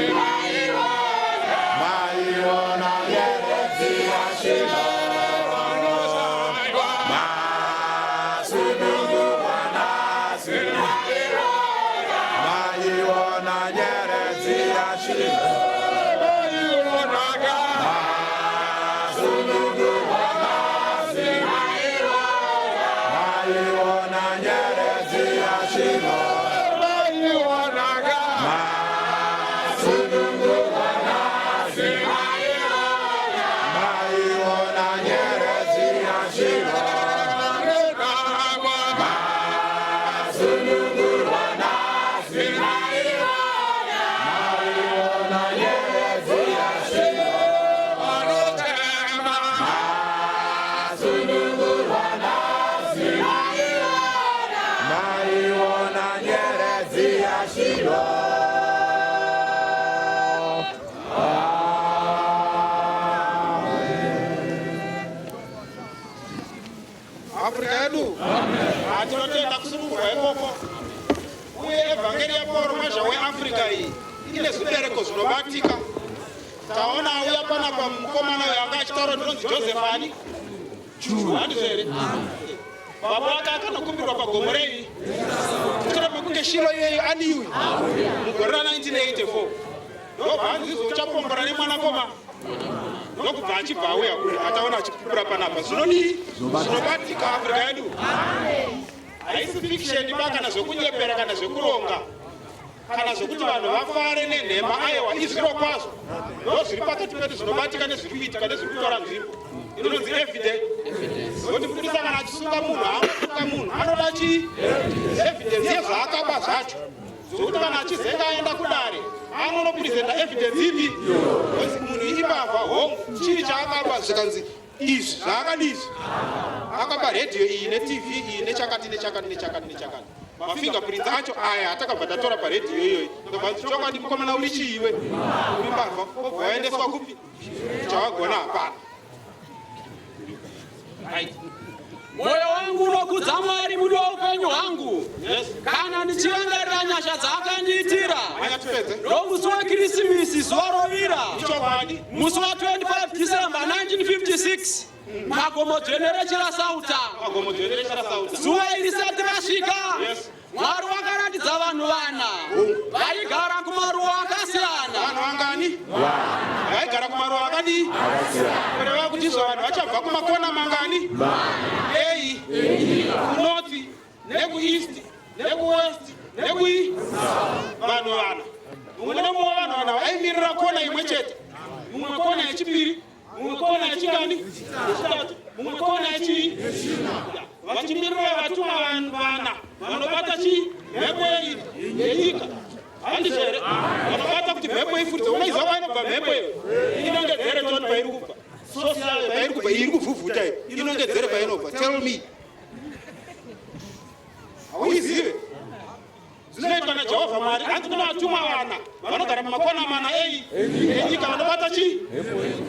maiona nyeredzi yashino masunungurwa nasi maiona nyeredzi yashino Afrika yedu atinotenda kusunungurwa ikoko uye evhangeri yapauro mazha weAfrica iyi ine zvibereko zvinobatika. Taona auya panapa mukomana uyo anga achitaura ndinonzi Josephani handizvo here? Baba wake akanokumbirwa pagomo rei kushure kwekunge shiro iyeyo aniwi mugore ra1984 ndobva hanzi uchapombora nemwanakomana ndokubva achibva auya kure ataona achipupura panapa zvinodii zvinobatika Afrika yedu. Haisi fiction ba kana zvekunyepera kana zvekuronga kana zvokuti vanhu vafare nenhema aiwa izviro kwazvo ndozviri pakati pedu zvinobatika nezviri kuitika nezviri kutora nzvimbo inonzi evidence. Zoti mukudisa kana achisunga munhu haanosunga munhu anoda chii evidence yezvaakaba zvacho zvokuti kana achizenga aenda kudare anonopurizenda evidence ipi kuti munhu ibava hongu chii chaakaba zvikanzi izvi zvaakadizvi akaba redhiyo iyi netv iyi nechakati nechakati nechakati nechakati mafingerprints acho aya atakabva tatora paredhiyo iyoyi ndobva chokwadi mukomana uri chiiwe uri mbavha obva waendeswa kupi chawagona hapana. Moyo wangu unokudza Mwari mudo weupenyu hwangu kana ndichirangarira nyasha dzaakandiitira. Nomusi waKrisimisi zuva rovira musi wa25 December 1956 magomo dzenerechera sauta zuva iri risati rasvika Mwari wakaratidza vanhu vana vaigara kumaruwa akasiyana. Vanhu vangani? Vaigara kumaruwa akadii? Kureva kuti izvo vanhu vachabva kumakona mangani? Ei, kunorth, nekueast, nekuwest, nekui vanhu vana. Mumwe nemumwe vanhu vana vaimirira kona imwe chete. Mumwe kona yechipiri, mumwe kona yechingani? Yechitatu, mumwe kona yechii? Vachimirira vatuma vana vanobata chii? Mhepo yenyika. Handizvo here? Vanobata kuti mhepo ifuridze. Unoziva kwainobva mhepo iyo? Inongedzere John pairi kubva. Social pairi kubva iri kuvhuvhuta iyo. Inongedzere painobva. Tell me. Hauizive? Zvinoitwa naJehovha Mwari. Hanzi kuna vatuma vana vanogara mumakona mana enyika vanobata chii?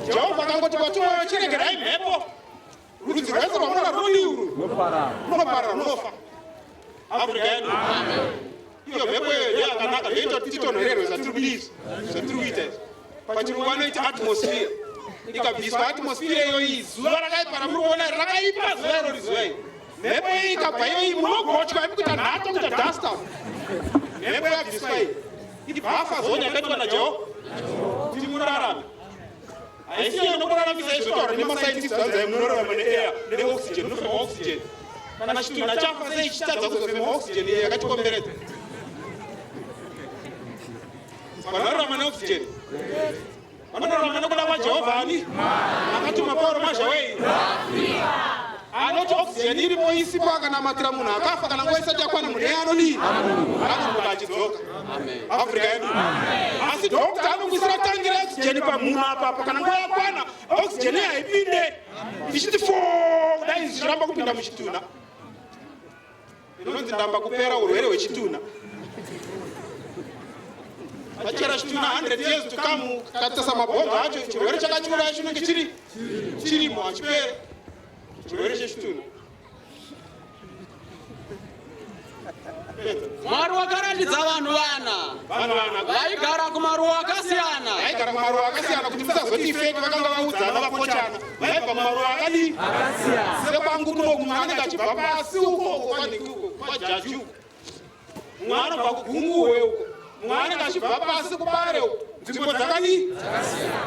Jehovha akangoti vatuma vachiregerai mhepo. Rudzi rwese rwamunoda runodii urwu? Runoparara, runofa. Afrika yedu. Iyo mhepo iyo ndiyo yakanaka ndoita kuti titonhorerwe zvatiri kudizvi zvatiri kuita izvi. Pachirungu vanoita atmosphere. Ikabviswa atmosphere iyoyi zuva rakaipara muri kuona rakaipa zuva irori zuva iri. Mhepo iyi ikabva iyoyi munogotya ikuita nhato kuita dasta. Mhepo yabviswa iyi ibhafa zoni yakaitwa naJehovha kuti murarame. Haisi iyo nokuraramisa izvotaura nemasaintisti vanzai munorarama neair neoxygen munofema oxygen. Kana chitunha chafa sei chichitadza kuzofema oxygen iyo yakatikomberedza. Vanorarama neoxygen vanorarama nekuda kwaJehovha ani akatuma Pauro mazhawei anoti oxygen iripo isipo akanamatira munhu akafa kana nguva isati yakwana munhu eanodii anomuka achidzoka. Afrika yedu. Asi dhokta anongwisira tangira oxygen pamunhu apapa kana nguva yakwana oxygen haipinde ichiti fo kudai zvichiramba kupinda muchitunha. Inonzi ndamba kupera urwere hwechitunha. Vachera chitunha 100 years to come katasa mabhonzo acho chirwere chakachiuraya chinenge chirimo hachipere. Chirwere chechitunha. Mwari wakaratidza vanhu vana vaigara kumaruwa akasiyana. Vaigara kumaruwa akasiyana kuti musazoti feki vakanga vaudzana vapochana. Vaibva kumaruwa akadii? Sekwangu kuno mumwe anenge achibva pasi uko kwajaji uko. Mumwe anobva kugunguwe uko. Mumwe anenge achibva pasi kubare uko. Nzvimbo dzakadii?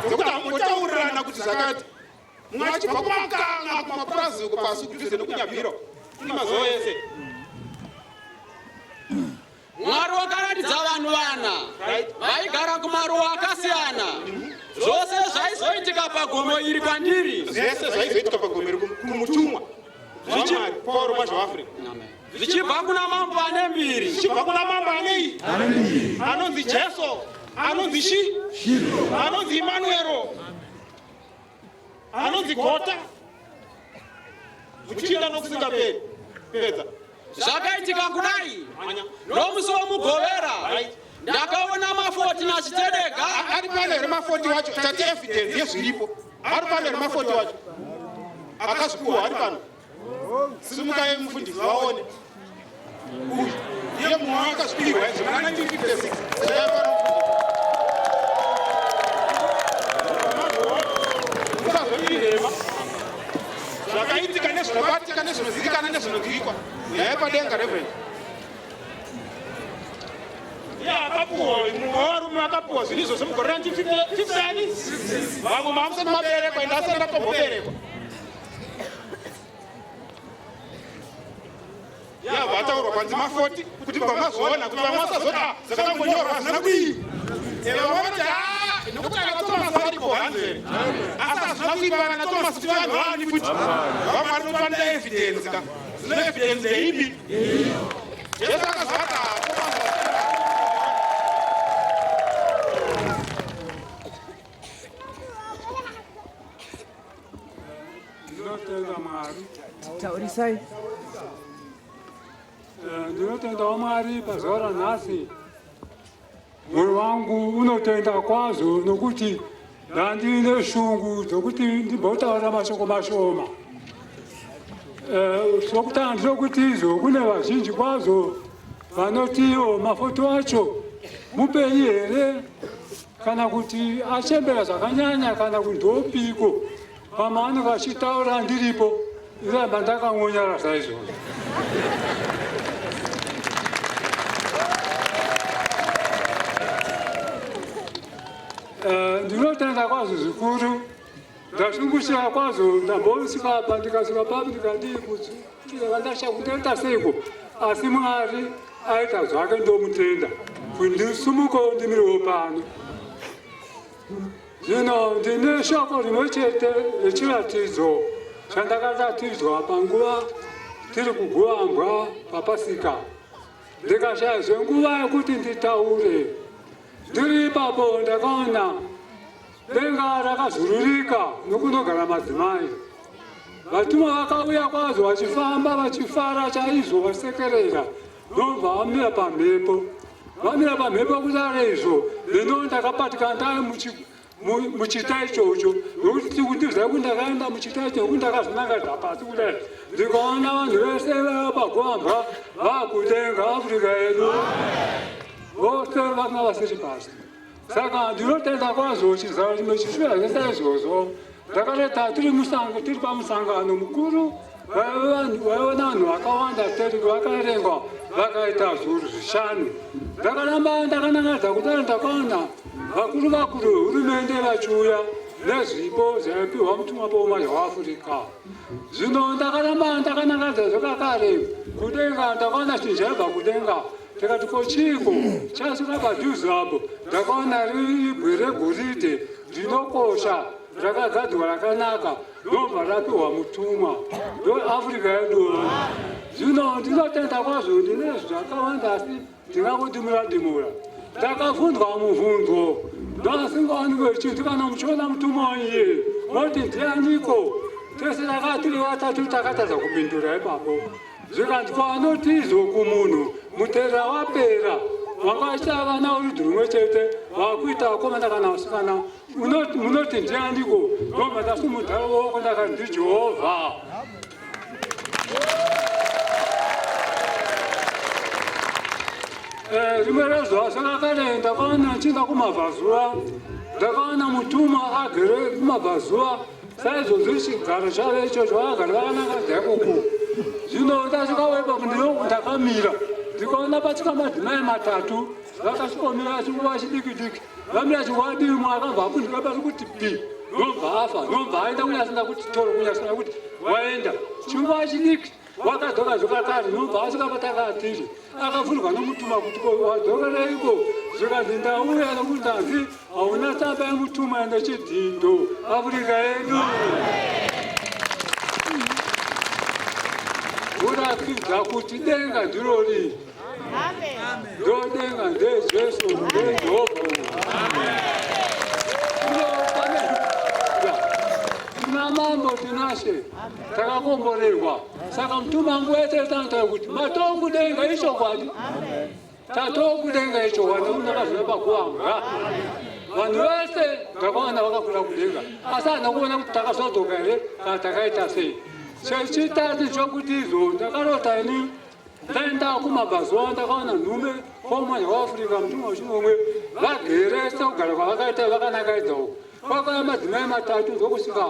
Dzekuti hamutaurirana kuti zvakati. Mumwe achibva kumakanga kumapurazi uko pasi kudhuze nekunyabhiro. Kune mazuva ese. Mwari wakaratidza vanhu vana vaigara kumaruwa akasiyana. Zvose zvaizoitika pagomo iri kwandiri. Zvese zvaizoitika pagomo iri kumutumwa. Pauro mazvaAfrica. Zvichibva kuna mambo ane mbiri. Zvichibva kuna mambo anei? Anonzi Jesu. Anonzi Shiro. Anonzi Emmanuel. Anonzi Gota. Zvichienda nokusingaperi. Pedza. Zvakaitika kudai nomusi womugovera ndakaona mafoti nachitedeka. Ari pane ere mafoti wacho? Tati evidence yezviripo. Ari pane ere mafoti wacho? Akazvipuwa ari pano. Simukai mufundisi vaone. Uyu ndiye mumwe akazvipiwa zvimana 1956. Musazondirema. Zvakaitika nezvinobatika nezvinozivikana nezvinodhikwa. Yaipadenga reverend. Akapuwa mumwe warume akapuwa zvinhu izvo zvemugore 1950. Vamwe mamusati maberekwa ende asati atomboberekwa. Vataurwa panzi mafoti kuti pamazoona kuti vamwe vasazoti zvakangonyorwa hazina kudii. Vamwe vati nekuti akaThomas varipo 100 asi hazvina kuibana naThomas kuti vanhu vaani futi. Vamwe vari kutofanira evidence ka. Zvino evidence ndeipi? Jesu akazvata Taurisai. Ndinotenda Mwari pazuva ranhasi. Mwoyo wangu unotenda kwazvo nokuti ndandine shungu dzokuti ndimbotaura mashoko mashoma. Sokutanga ndokuti izvo kune vazhinji kwazvo vanotiwo mafoto acho mupenyu here kana kuti achembera zvakanyanya kana kuti ndopiko pamaanenge achitaura ndiripo. Ndoramba ndakangonyara saizvozvo. Ndinotenda kwazvo zvikuru. Ndashungushira kwazvo ndambosvika apa ndikasvika papo ndikadii kuti ndashakutenda seiko asi Mwari aita zvake ndomutenda kuti ndisumuke ndimirewo pano. Zvino ndine shoko rimwe chete rechiratidzo chandakatatidzwa panguva tiri kugowambwa paPasika. Ndikashayazve nguva yekuti nditaure. Ndiri ipapo ndakaona denga rakazururika nokunogara madzimai. Vatumwa vakauya kwazvo vachifamba vachifara chaizvo vasekerera ndobva vamira pamhepo. Vamira pamhepo kudaro izvo lino ndakapatika ndari muchita ichocho nokuti kundibvisa kuti ndakaenda muchita icho nokuti ndakazvinangadza pasi kudai ndikaona vanhu vese vapagowambwa vakudenga Afrika yedu vose vanga vasiri pasi. Saka ndinotenda kwazvo chizaro chimwe chishuva zvese izvozvo. Ndakareta tiri pamusangano mukuru vaiva vanhu vakawanda vakarengwa vakaita zviuru 5. Ndakaramba ndakanangadza kudaro ndakaona vakuru vehurumende vachiuya nezvipo zvaipiwa mutumwa paumazha waAfrica. Zvino ndakaramba ndakanangadza zvakare kudenga ndakaona chinhu chaibva kudenga. Tikati kochiko chasvika padhuze apo ndakaona ibwe regoridhe rinokosha rakagadzirwa rakanaka ndobva rapiwa mutumwa ndoAfrica yedu. Zvino ndinotenda kwazvo ndine zvakawanda asi ndingakudimuradimura. Ndakavhunzwa mubvunzo ndasingaonekwe chinhu kana muchiona mutumwa iye moti ndianiko. Tese takatiri vatatu takatadza kupindura ipapo. Zvikati kwanoti izvo kumunhu mutera wapera wakaita vana urudzi rumwe chete vakuita vakomana kana vasikana munoti ndianiko. Ndobva ndasimudza ruoko ndakati ndiJehovha. Zimerezo asakakalenda kana chinda kumabvazua. Ndakaona mutuma agere kumabvazua. Saizo zvichigara chavo ichocho agara vakanaka dhekuku. Zvino ndasvikawepa kundiyo ndakamira. Ndikaona patika madzimai matatu vakasvikomira chinguva chidiki-diki. Vamira chiwadivi mwakabva apundika pasi kuti pi. Nobva afa, nobva aenda kunyasina kuti toro kunyasina kuti waenda. Chinguva chidiki. Wakadzoka zvakakari nobva asvika patakatiri. Akavhurwa nomutuma kuti wadzokereiko. Zvikanzi ndauya nokuti ndanzi hauna tsamba yemutuma nechidhindo Afrika yedu. Kuratidza kuti denga ndirori. Ndodenga ndejesu ndejehovha. Tina mambo tinashe takakomborerwa. Saka mutuma ngwete tanta kuti matokudenga icho kwadi. Tatokudenga icho kwadi unakazvipa kuwanga. Vanhu vese ndakaona vakakura kudenga. Asana kuona kuti takazodzoka here kana takaita sei. Chechitatu chokuti izvo ndakarota ini ndaenda kumabvazuva ndakaona nhume kwamwanya waAfrica mutuma wechinomwe vagere sekugara kwavakaita vakanaka idzawo. Kwakauya madzimai matatu zvokusvika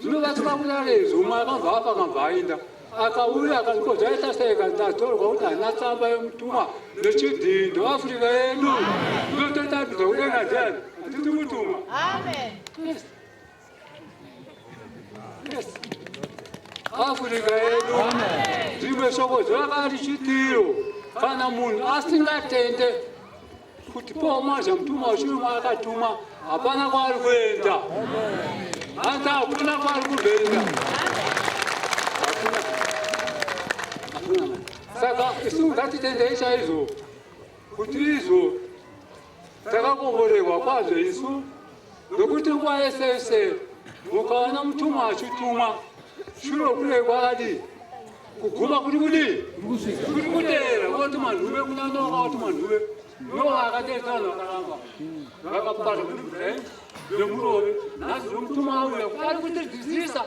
zvino vasvika kudare umwe akabva apa akabva aenda akauya akati ko zvaita sei kati ndatorwa kuti haina tsamba yemutuma nechidhindo Afrika yedu ndototatidza kudenga ndiani hatiti mutuma. Afrika yedu zvimwe shoko zvakati chitiro kana munhu asingatende kuti pomazha mutuma wechirumwe akatuma hapana kwaari kuenda. Hata hakuna kwaari kuzoenda. Saka isu ngatitendei chaizvo kuti izvo takakomborerwa kwazvo isu nokuti nguva yese yese mukaona mutuma achitumwa shure kure kwakadi kuguma kuti kudii kuti kudera kwatuma nhume kunanoka watuma nhume ndoakadetana vakaramba vakapata kuti bheng nemurove nhasi nomutuma auya ari kutidzidzisa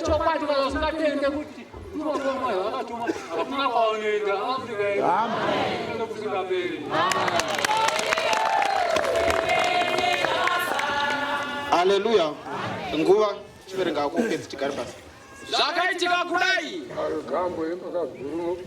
chokwadi kana usingatende kuti unokomwa vakatuma hakuna kwaonoenda Afrika yedu kusingaperi. Haleluya. Nguva chiverenga kupedzi tigari pasi. Zvakaitika kudai. Gambo yembakaguru.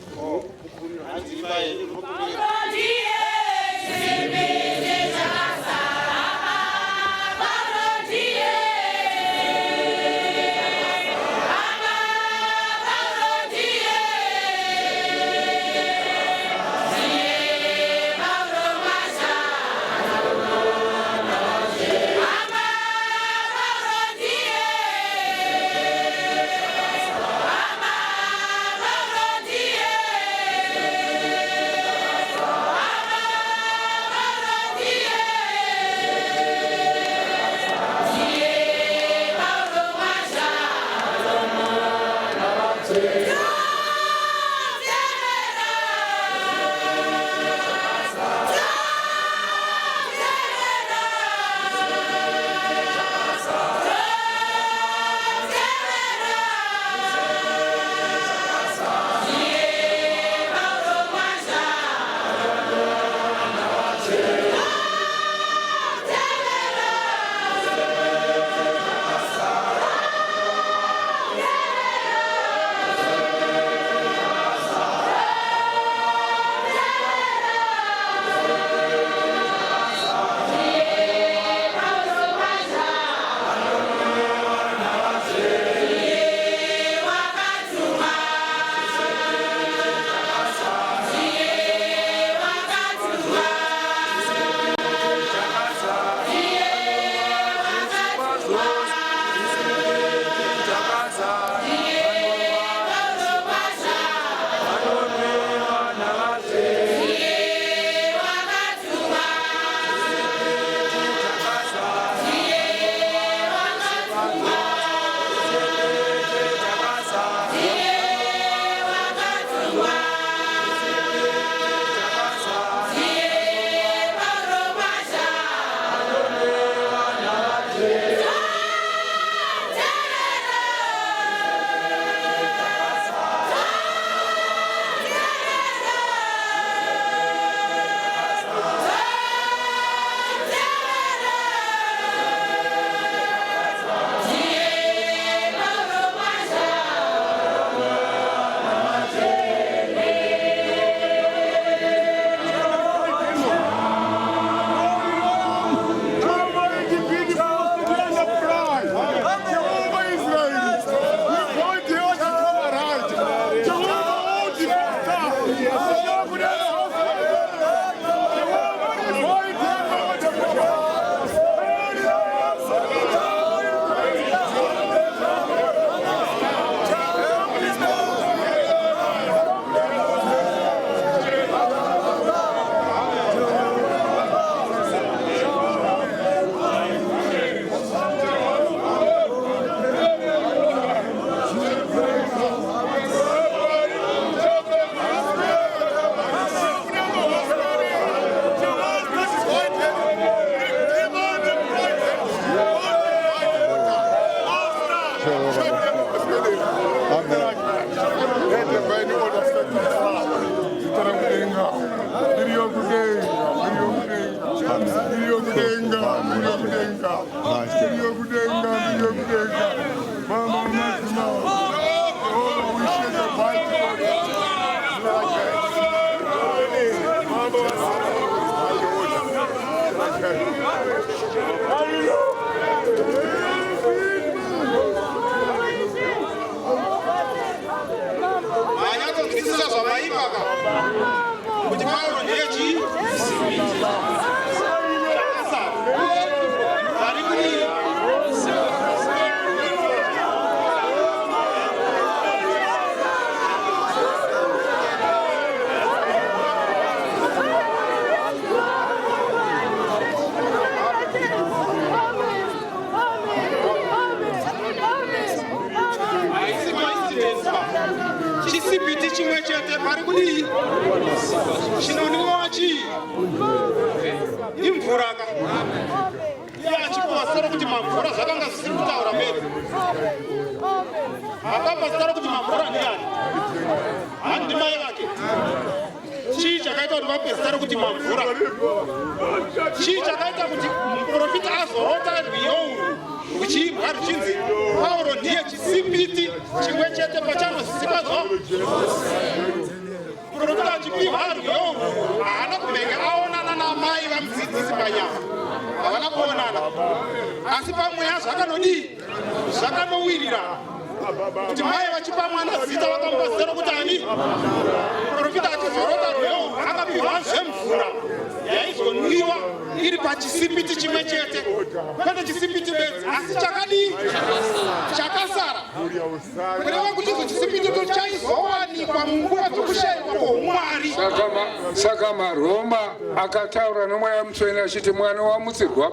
Saka Maroma akataura nomweya mutsvene achiti mwana wamutsirwa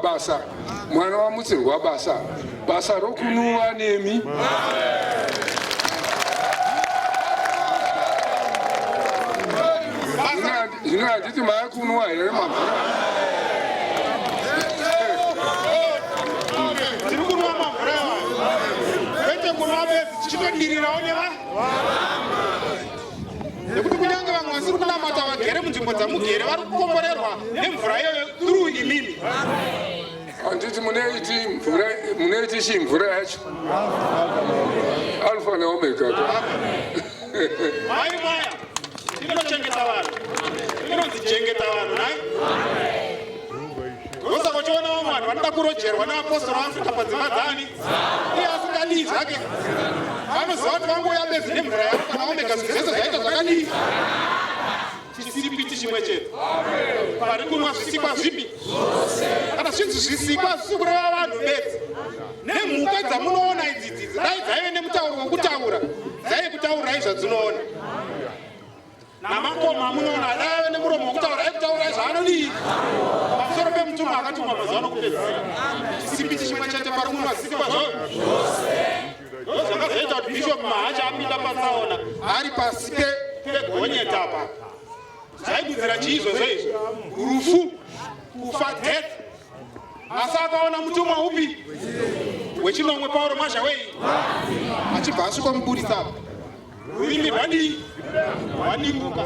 basa basa rokunuwa nemi zvino handiti maakunuwa here mamvura tiri kunwa mamvura kwete kunwa bedzi tichitodirirawo neva nekuti kunyange vamwe vasiri kunamata vagere munzvimbo dzamugere vari kukomborerwa nemvura iyoyo through imimi. handiti muneiti chii mvura yacho alfa neomega mai maya inochengeta vanhu inonzichengeta vanhu nai ndosaka uchiona vamwe vanhu vanoda kurojerwa neapostoro aafrika padzimba dzani iye asingadii zvake vanoziva kuti vangouya bedzi nemvura yavo kana omega zvinhu zvese zvaita zvakadii chisipiti chimwe chete pari kunwa zvisikwa zvipi kana zvinhu zvisikwa zvisi kureva vanhu bedzi nemhuka dzamunoona idzidzi dai dzaive nemutauro wokutaura dzaive kutaurirai zvadzinoona namakoma amunoona daive nemuromo wokutaura aikutaurai zvaanodii pamusoro pemutumwa akatumwa mazuva anokupedzisira chisipiti chimwe chete pari kunwa zvisikwa zvoyo zvakazoita kuti bhishopu mahacha apinda patsaona ari pasi pegonyeta apa zvaibudzira chiizvozvo izvo rufu kufa death asi akaona mutumwa upi wechinomwe pauro mazha wei achibva asvikomubudisa rurimi rwadii rwadimbuka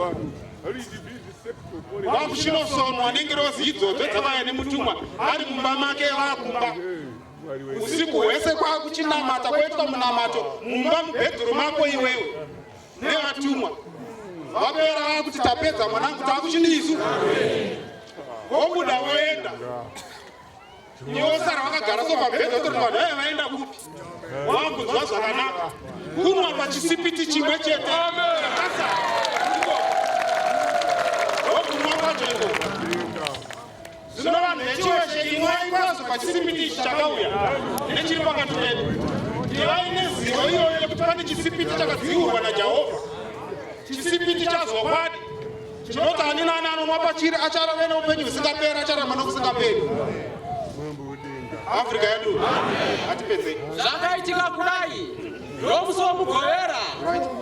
vakuchinosonwa nengerozi idzodzo dzavaya nemutumwa ari mumba make vakumba usiku hwese kwakuchinamata kwoitwa munamato mumba mubhedhuru mako iwewe nevatumwa vapera vakuti tapedza mwanangu takuchinisu vobuda voenda niwosara vakagara sopabhedha kuti vanhu vaive vaenda kupi vakunzwa zvakanaka kunwa pachisipiti chimwe chete chakasa pachisipiti ichi chakauya nechiri pakati pedu tivaine zivo iyoyo yekuti pane chisipiti chakadziurwa naJehovha, chisipiti chazokwadi chinoti ani nani anonwa pachiri acharave neupenyu husingaperi, acharama nokusingaperi. Afrika yedu hatipedzei. Zvakaitika kudai ndomusomugovera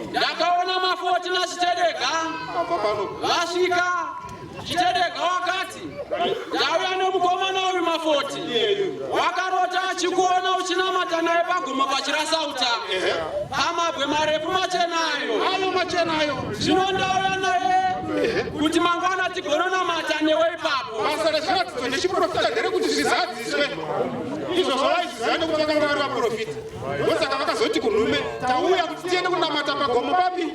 ndakaona mafoti naChitedeka vasvika. Chitedeka wakati ndauya nemukomana uyu mafoti wakarota achikuona uchinamata naye pagomo pachirasauta pamabwe marefu machenayo zvino ndauya naye kuti mangwana tigononamata newe ipapo. Basa rezviratidzo nechiprofita nderekuti zvizadziswe izvo zvavaiziva nekuti vakanga vari vaprofita. Ndosaka vakazoti kunhume tauya kuti tiende kunamata pagomo papi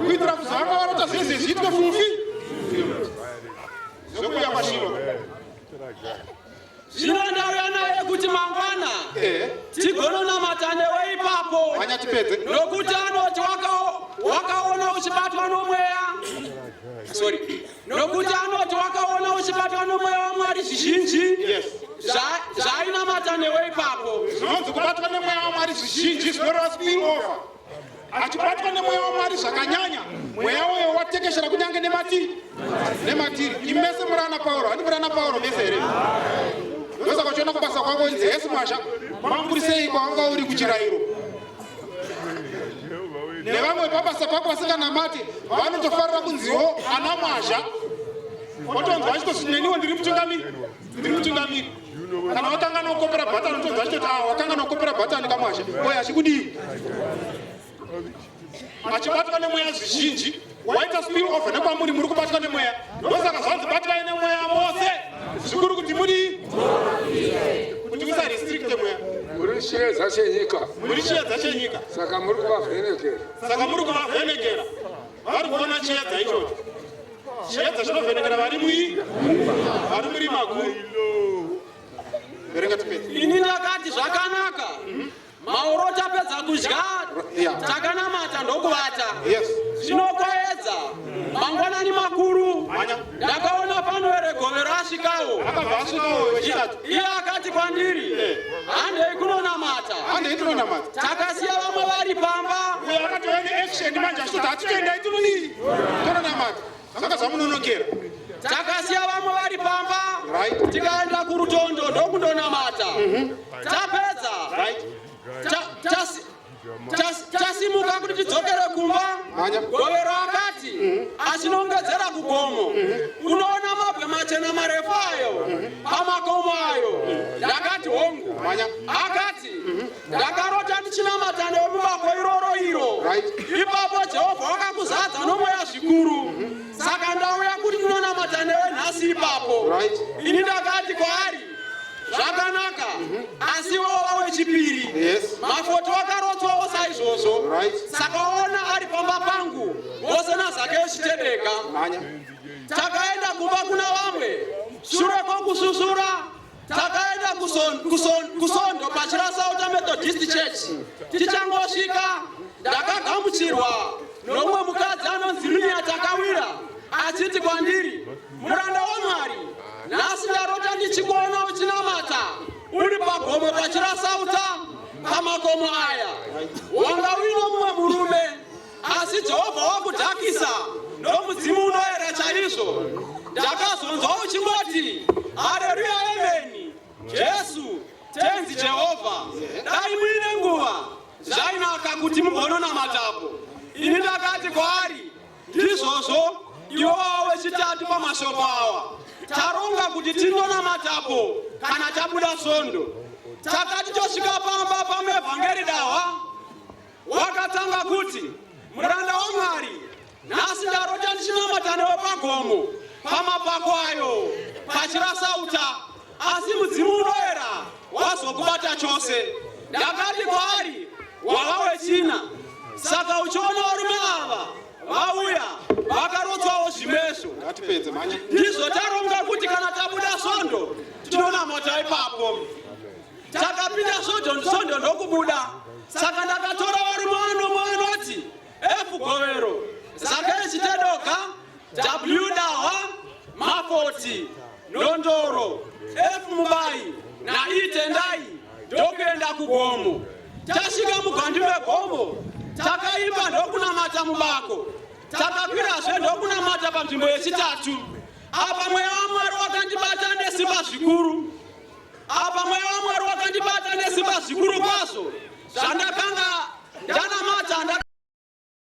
kuitira kuzovanga varota zvese zviitwe fufi zvokuya kwashilo. Zvino ndauya naye kuti mangwana tigononamata newe ipapo nokuti anoti wakaona uchibatwa nomweya. Nokuti anoti wakaona uchibatwa nomweya waMwari zvizhinji zvainamata newe ipapo. Zvinonzi kubatwa nemweya waMwari zvizhinji zvinoreva spill over. Achibatwa nemweya waMwari zvakanyanya, mweya uyo watekeshera kunyange nematiri. Imese murana Paulo, handi murana Paulo mese here. Ndosa kwachiona kubasa kwako inzi Yesu mwasha kwamburisei kwanga uri kuchirayiro. Nevamwe pabasa pako vasinganamati vanotofarira kunziwo ana mwasha. Watonzi vachitoti neniwo ndiri mutungamiri. Kana wakanga nokopera bhatani unotonzi vachitoti wakanga nokopera bhatani kamwasha. Oya achikudii? Achibatwa nemweya zvizhinji waita spill over nekwamuri muri kubatwa nemweya. Ndosaka zvanzi batvai nemweya mose zvikuru kuti muri kuti musa restrict mweya. Muri chiedza chenyika. Saka muri kuvavhenekera. Vari kuona chiedza ichocho. Chiedza chinovhenekera vari muri maguru. Verenga tipedze. Ini ndakati zvakanaka. Mauro tapedza kudya takanamata ndokuvata. Zvinokoedza mangwanani makuru ndakaona panovere govero asvikawo. Iye akati kwandiri handei kunonamata. Takasiya vamwe vari pamba. Uyo akatova neaction manje achitoti hatitoendai tononamata. Zvanga zvamunonokera. Takasiya vamwe vari pamba tikaenda kurutondo ndokundonamata. Tapedza tasimuka kuti tidzokere kumba. Govero akati achinongedzera kugomo unoona mabwe machena marefu ayo pamakomo ayo. Ndakati hongu. Akati ndakarota ndichinamata newe mubako iro. Ipapo Jehovha wakakuzadza nomweya zvikuru. Saka ndauya kuti ndinonamata newe nhasi ipapo. Ini ndakati kwaari zvakanaka asi wowa wechipiri. Mafoto akarotswawo saizvozvo. Saka ona ari pamba pangu wose nazake Chitedeka. Takaenda kumba kuna vamwe. Shure kwokususura takaenda kusondo pachirasauta Methodist Church. Tichangosvika ndakagamuchirwa nomwe mukadzi anonzi Minya Takawira achiti kwandiri muranda waMwari nhasi ndarota ndichikuona uchinamata uri pagomo pachirasauta pamakomo aya. Wanga uino mumwe murume asi Jehovha wakudhakisa nomudzimu unoera chaizvo. Ndakazonzwa uchingoti haleluya ameni Jesu tenzi Jehovha. Dai muine nguva zvainaka kuti mugononamatapo. Ini ndakati kwaari ndizvozvo iwowo wechitatu pamashoko awa. Taronga kuti tindonamatapo kana tabuda sondo. Takati tosvika pamba pamevhangeri dahwa wakatanga kuti muranda waMwari nhasi ndarota ndichinamata newe pagomo pamapako ayo pachirasauta asi mudzimu unoera wazokubata chose. Ndakati kwaari wava wechina. Saka uchiona varume ava vauya vakarotswawo zvimezvo. Ndizvo taronga kuti kana tabuda sondo tinonamata ipapo. Takapinda sondo ndokubuda. Saka ndakatora varume anoti F Govero, Zake Chitedeka, W Dahwa, Mafoti, Nondoro, F Mubai na kugomo. Tasvika mugwandu regomo, takaimba ndokunamata mubako. Takakwirazve ndokunamata panzvimbo yechitatu. Apa mweya waMwari wakandibata nesimba zvikuru. Apa mweya waMwari wakandibata nesimba zvikuru kwazvo. Zvandakanga ndanamata